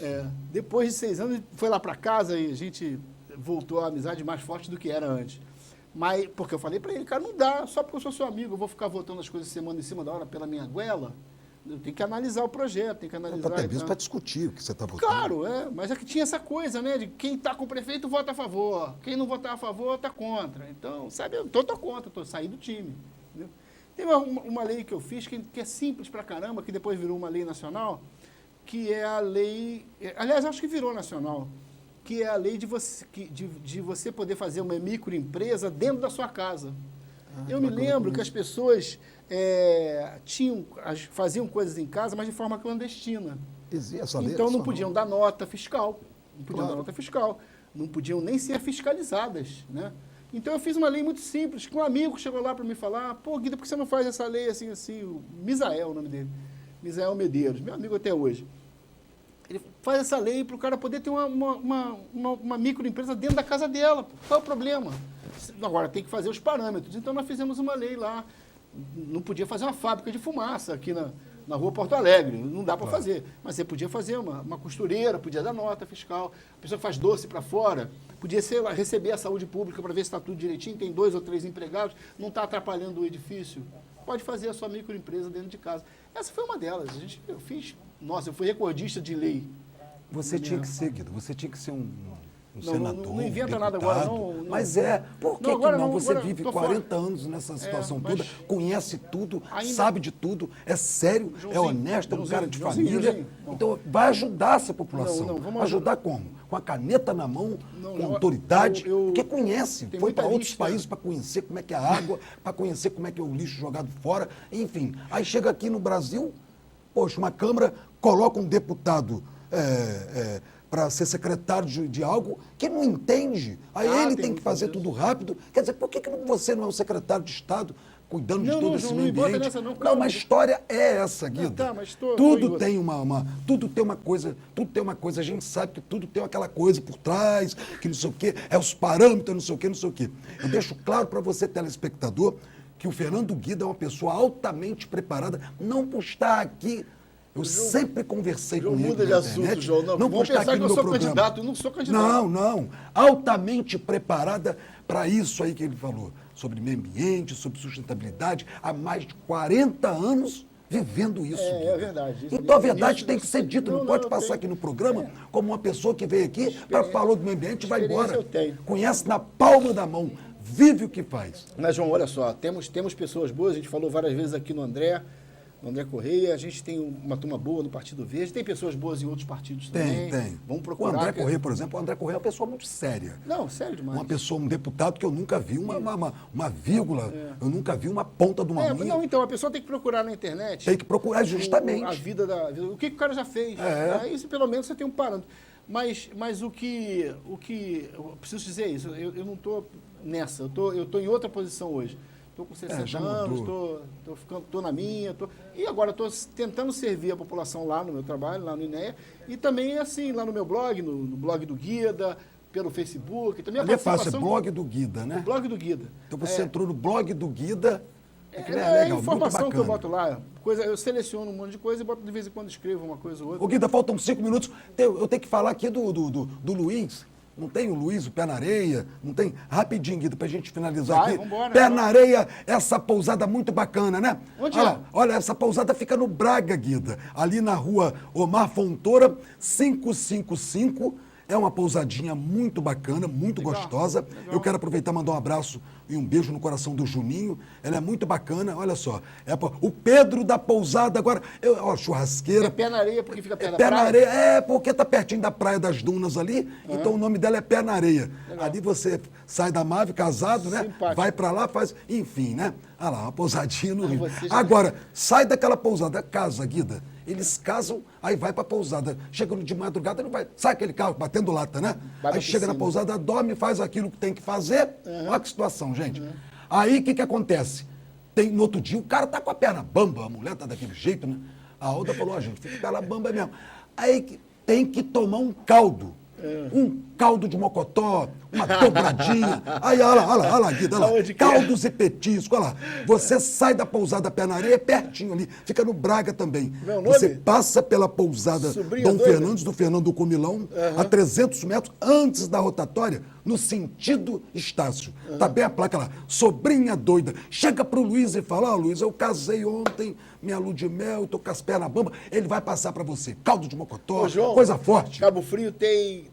Depois de 6 anos, foi lá para casa e a gente voltou à amizade mais forte do que era antes. Mas, porque eu falei para ele, cara, não dá, só porque eu sou seu amigo, eu vou ficar votando as coisas semana em cima da hora pela minha goela. Eu tenho que analisar o projeto, tem que analisar... Até mesmo para discutir o que você está votando. Claro, mas é que tinha essa coisa, né? De quem está com o prefeito vota a favor, quem não votar a favor está contra. Então, sabe, eu estou contra, saí do time. Entendeu? Tem uma lei que eu fiz que é simples pra caramba, que depois virou uma lei nacional, que é a lei... Aliás, acho que virou nacional, que é a lei de você poder fazer uma microempresa dentro da sua casa. Eu me lembro que as pessoas faziam coisas em casa, mas de forma clandestina. Então não podiam dar nota fiscal. Não podiam nem ser fiscalizadas, né? Então eu fiz uma lei muito simples, que um amigo chegou lá para me falar, pô, Guida, por que você não faz essa lei assim, assim? O Misael, o nome dele. Misael Medeiros, meu amigo até hoje. Ele faz essa lei para o cara poder ter uma microempresa dentro da casa dela. Qual é o problema? Agora tem que fazer os parâmetros. Então nós fizemos uma lei lá. Não podia fazer uma fábrica de fumaça aqui na rua Porto Alegre. Não dá para fazer. Mas você podia fazer uma costureira, podia dar nota fiscal. A pessoa que faz doce para fora, podia receber a saúde pública para ver se está tudo direitinho, tem 2 ou 3 empregados, não está atrapalhando o edifício. Pode fazer a sua microempresa dentro de casa. Essa foi uma delas. Eu fui recordista de lei. Você tinha que ser, Guido, você tinha que ser um Não, senador, não inventa um nada deputado. agora, não. Mas por que Não, agora que não? não, Você agora vive tô 40 anos nessa situação mas toda, conhece tudo, ainda- sabe de tudo, é sério, é Joãozinho, honesto, é um cara de Joãozinho, família. Joãozinho, não. Então, vai ajudar essa população. Não, vamos ajudar como? Com a caneta na mão, Não, com autoridade, eu- porque conhece. tem Foi muita para outros lista. países para conhecer como é que é a água, para conhecer como é que é o lixo jogado fora, enfim. Aí chega aqui no Brasil, poxa, uma Câmara coloca um deputado para ser secretário de algo que não entende. Aí ele tem que fazer tudo rápido. Quer dizer, por que você não é o secretário de Estado cuidando de Não, todo não, esse João, meio não me bota ambiente? nessa, não, Não, calma. mas a história é essa, Guida. tá, mas tô em tudo outra. tem tudo tem uma coisa, a gente sabe que tudo tem aquela coisa por trás, que não sei o quê, é os parâmetros, não sei o quê, não sei o quê. Eu deixo claro para você, telespectador, que o Fernando Guida é uma pessoa altamente preparada, não por estar aqui. Eu sempre conversei com João, ele muda de na assunto, internet, João. Não, por vão estar pensar aqui que no eu meu sou programa. candidato. Eu não sou candidato. Não. Altamente preparada para isso aí que ele falou. Sobre meio ambiente, sobre sustentabilidade. Há mais de 40 anos vivendo isso. É Guida. verdade. Isso Então a mesmo. verdade Isso- tem que ser dita. Não, Não, pode eu passar tenho. aqui no programa como uma pessoa que veio aqui para falar do meio ambiente e vai Experiência embora. eu tenho. Conhece na palma da mão. Vive o que faz. Mas, João, olha só, temos pessoas boas, a gente falou várias vezes aqui no André Correia, a gente tem uma turma boa no Partido Verde, tem pessoas boas em outros partidos também. Tem. Vamos O procurar. André Correia, por exemplo, o André Correia é uma pessoa muito séria. Não, sério demais. Uma pessoa, um deputado que eu nunca vi uma vírgula, eu nunca vi uma ponta de uma linha. Não, então, a pessoa tem que procurar na internet. Tem que procurar A justamente. vida o que o cara já fez. Aí, pelo menos, você tem um parâmetro. Mas o que eu preciso dizer é isso, eu não estou nessa, eu estou em outra posição hoje. Estou com 60 já anos, mudou. estou na minha, e agora estou tentando servir a população lá no meu trabalho, lá no INEA, e também assim, lá no meu blog, no blog do Guida, pelo Facebook. Também Ali é fácil, é blog do Guida, né? Blog do Guida. Então você entrou no blog do Guida, É legal, informação muito que eu bacana. boto lá. Eu seleciono um monte de coisa e boto de vez em quando escrevo uma coisa ou outra. Ô Guida, faltam 5 minutos. Eu tenho que falar aqui do Luiz. Não tem o Luiz, o Pé na Areia? Não tem? Rapidinho, Guida, pra gente finalizar Vai, aqui. vambora, Pé vamos. na Areia, essa pousada muito bacana, né? Onde olha, é? olha, essa pousada fica no Braga, Guida. Ali na rua Omar Fontoura, 555. É uma pousadinha muito bacana, muito gostosa. Eu quero aproveitar e mandar um abraço e um beijo no coração do Juninho. Ela é muito bacana, olha só. O Pedro da pousada agora, ó, churrasqueira. É pé na areia porque fica perto da Pé praia? na areia, porque tá pertinho da Praia das Dunas ali, então o nome dela é Pé na Areia. Ali você sai da Mave, casado, né? Simpático. Vai pra lá, faz, enfim, né? Ah lá, uma pousadinha no Rio. você já- Agora, sai daquela pousada, casa, Guida. Eles casam, aí vai pra pousada. Chega de madrugada, não vai. Sai aquele carro batendo lata, né? Vai pra Aí chega na piscina. pousada, dorme, faz aquilo que tem que fazer. Olha que situação, gente. Aí o que acontece? No outro dia, o cara tá com a perna bamba, a mulher tá daquele jeito, né? A outra falou, ó, gente, fica com ela bamba mesmo. Aí tem que tomar um caldo. Um caldo de mocotó, uma dobradinha. Aí, olha lá, Guida, olha lá. Aonde que é? Caldos e petisco, olha lá. Você sai da pousada Pé na Areia, pertinho ali. Fica no Braga também. Meu nome? Você passa pela pousada Sobrinha Dom doida? Fernandes, do Fernando Comilão, a 300 metros antes da rotatória, no sentido Estácio. Tá bem a placa lá. Sobrinha doida. Chega pro Luiz e fala, ó, Luiz, eu casei ontem, minha lua de mel, tô com as pernas bamba. Ele vai passar pra você. Caldo de mocotó, Ô, João, coisa forte. Cabo Frio tem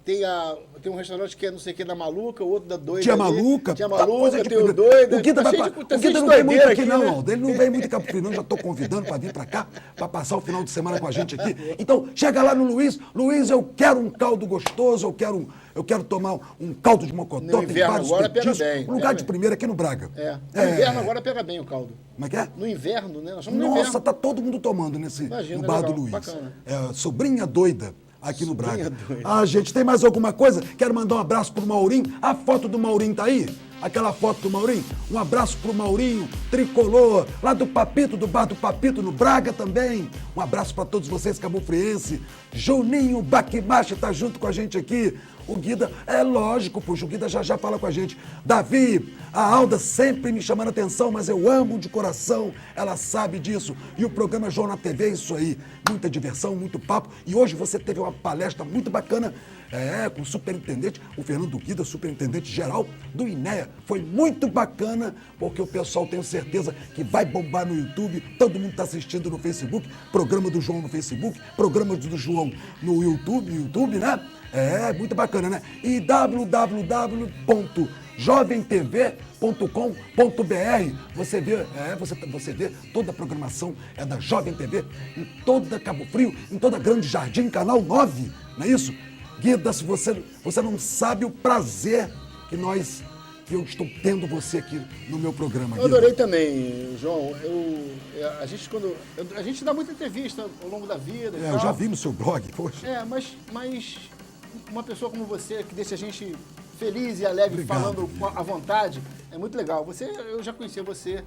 um restaurante que é não sei o que da Maluca, o outro da Doida. Tia ali. Maluca. Tia tá Maluca, coisa de tem o primeira. Doida. O Guida, Tá vai cheio pra- de- tá o cheio Guida de não vem muito doideira aqui, aqui, não, né? Aldo. Ele não vem muito em Cabo Frio, não. Já tô convidando para vir para cá, para passar o final de semana com a gente aqui. Então, chega lá no Luiz. Luiz, eu quero um caldo gostoso, eu quero tomar um caldo de mocotó. No tem inverno vários agora pega petiscos. bem, Um lugar pega de bem. primeira aqui no Braga. No inverno agora pega bem o caldo. Como é que é? No inverno, né? Nós estamos no Nossa, inverno. tá todo mundo tomando Imagina, no bar legal, do Luiz. bacana. É, sobrinha doida aqui no Braga. doida. Ah, gente, tem mais alguma coisa? Quero mandar um abraço pro Maurinho. A foto do Maurinho tá aí? Aquela foto do Maurinho? Um abraço pro Maurinho, tricolor, lá do Papito, do bar do Papito, no Braga também. Um abraço para todos vocês, cabofriense. Juninho Baquimache tá junto com a gente aqui. O Guida, é lógico, puxa, o Guida já fala com a gente. Davi, a Alda sempre me chamando a atenção, mas eu amo de coração, ela sabe disso. E o programa João na TV é isso aí, muita diversão, muito papo. E hoje você teve uma palestra muito bacana, com o superintendente, o Fernando Guida, superintendente geral do INEA. Foi muito bacana, porque o pessoal, tenho certeza, que vai bombar no YouTube, todo mundo está assistindo no Facebook, programa do João no Facebook, programa do João no YouTube, né? É, muito bacana, né? E www.jovemtv.com.br você vê toda a programação é da Jovem TV, em toda Cabo Frio, em toda Grande Jardim, Canal 9, não é isso? Guida, se você não sabe o prazer que eu estou tendo você aqui no meu programa. Eu adorei também, João. A gente dá muita entrevista ao longo da vida. Eu já vi no seu blog, poxa. Mas uma pessoa como você, que deixa a gente feliz e alegre, falando à vontade, é muito legal. Eu já conhecia você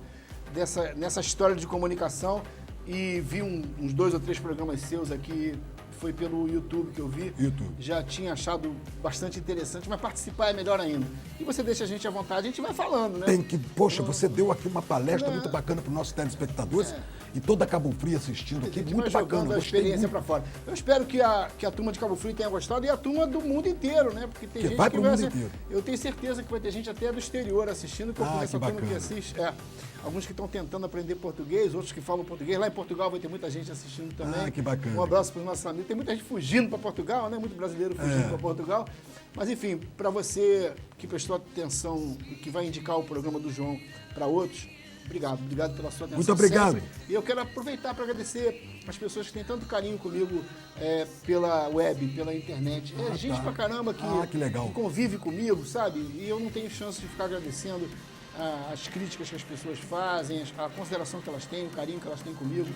nessa história de comunicação e vi uns 2 ou 3 programas seus aqui. Foi pelo YouTube que eu vi. Já tinha achado bastante interessante, mas participar é melhor ainda. E você deixa a gente à vontade, a gente vai falando, né? Poxa, você deu aqui uma palestra muito bacana para os nossos telespectadores e toda Cabo Frio assistindo aqui, muito bacana. A experiência para fora. Eu espero que a turma de Cabo Frio tenha gostado e a turma do mundo inteiro, né? Porque tem gente vai pro mundo inteiro. Eu tenho certeza que vai ter gente até do exterior assistindo, que eu conheço a turma que assiste. Alguns que estão tentando aprender português, outros que falam português. Lá em Portugal vai ter muita gente assistindo também. Que bacana. Um abraço para os nossos amigos. Tem muita gente fugindo para Portugal, né? Muito brasileiro fugindo para Portugal. Mas, enfim, para você que prestou atenção e que vai indicar o programa do João para outros, obrigado pela sua atenção. Muito obrigado. Sempre. E eu quero aproveitar para agradecer as pessoas que têm tanto carinho comigo pela web, pela internet. Gente pra caramba que legal. Que convive comigo, sabe? E eu não tenho chance de ficar agradecendo as críticas que as pessoas fazem, a consideração que elas têm, o carinho que elas têm comigo.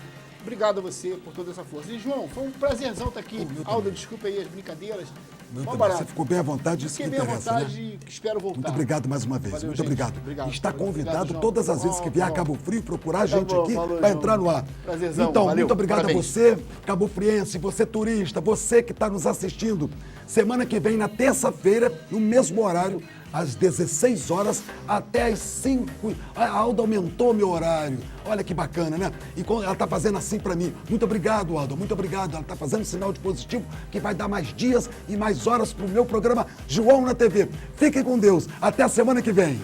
Obrigado a você por toda essa força. E, João, foi um prazerzão estar aqui. Aldo, desculpa aí as brincadeiras. Você ficou bem à vontade, isso que interessa, Fiquei bem à vontade, né? Espero voltar. Muito obrigado mais uma vez. Valeu, muito obrigado. Está convidado obrigado, todas as vezes que vier a Cabo Frio procurar a gente aqui para entrar no ar. Prazerzão, então, valeu, muito obrigado parabéns. a você, cabofriense, você turista, você que está nos assistindo. Semana que vem, na terça-feira, no mesmo horário, às 16 horas até às 5. A Alda aumentou meu horário. Olha que bacana, né? E ela está fazendo assim para mim. Muito obrigado, Alda. Muito obrigado. Ela está fazendo sinal de positivo que vai dar mais dias e mais horas para o meu programa João na TV. Fiquem com Deus. Até a semana que vem.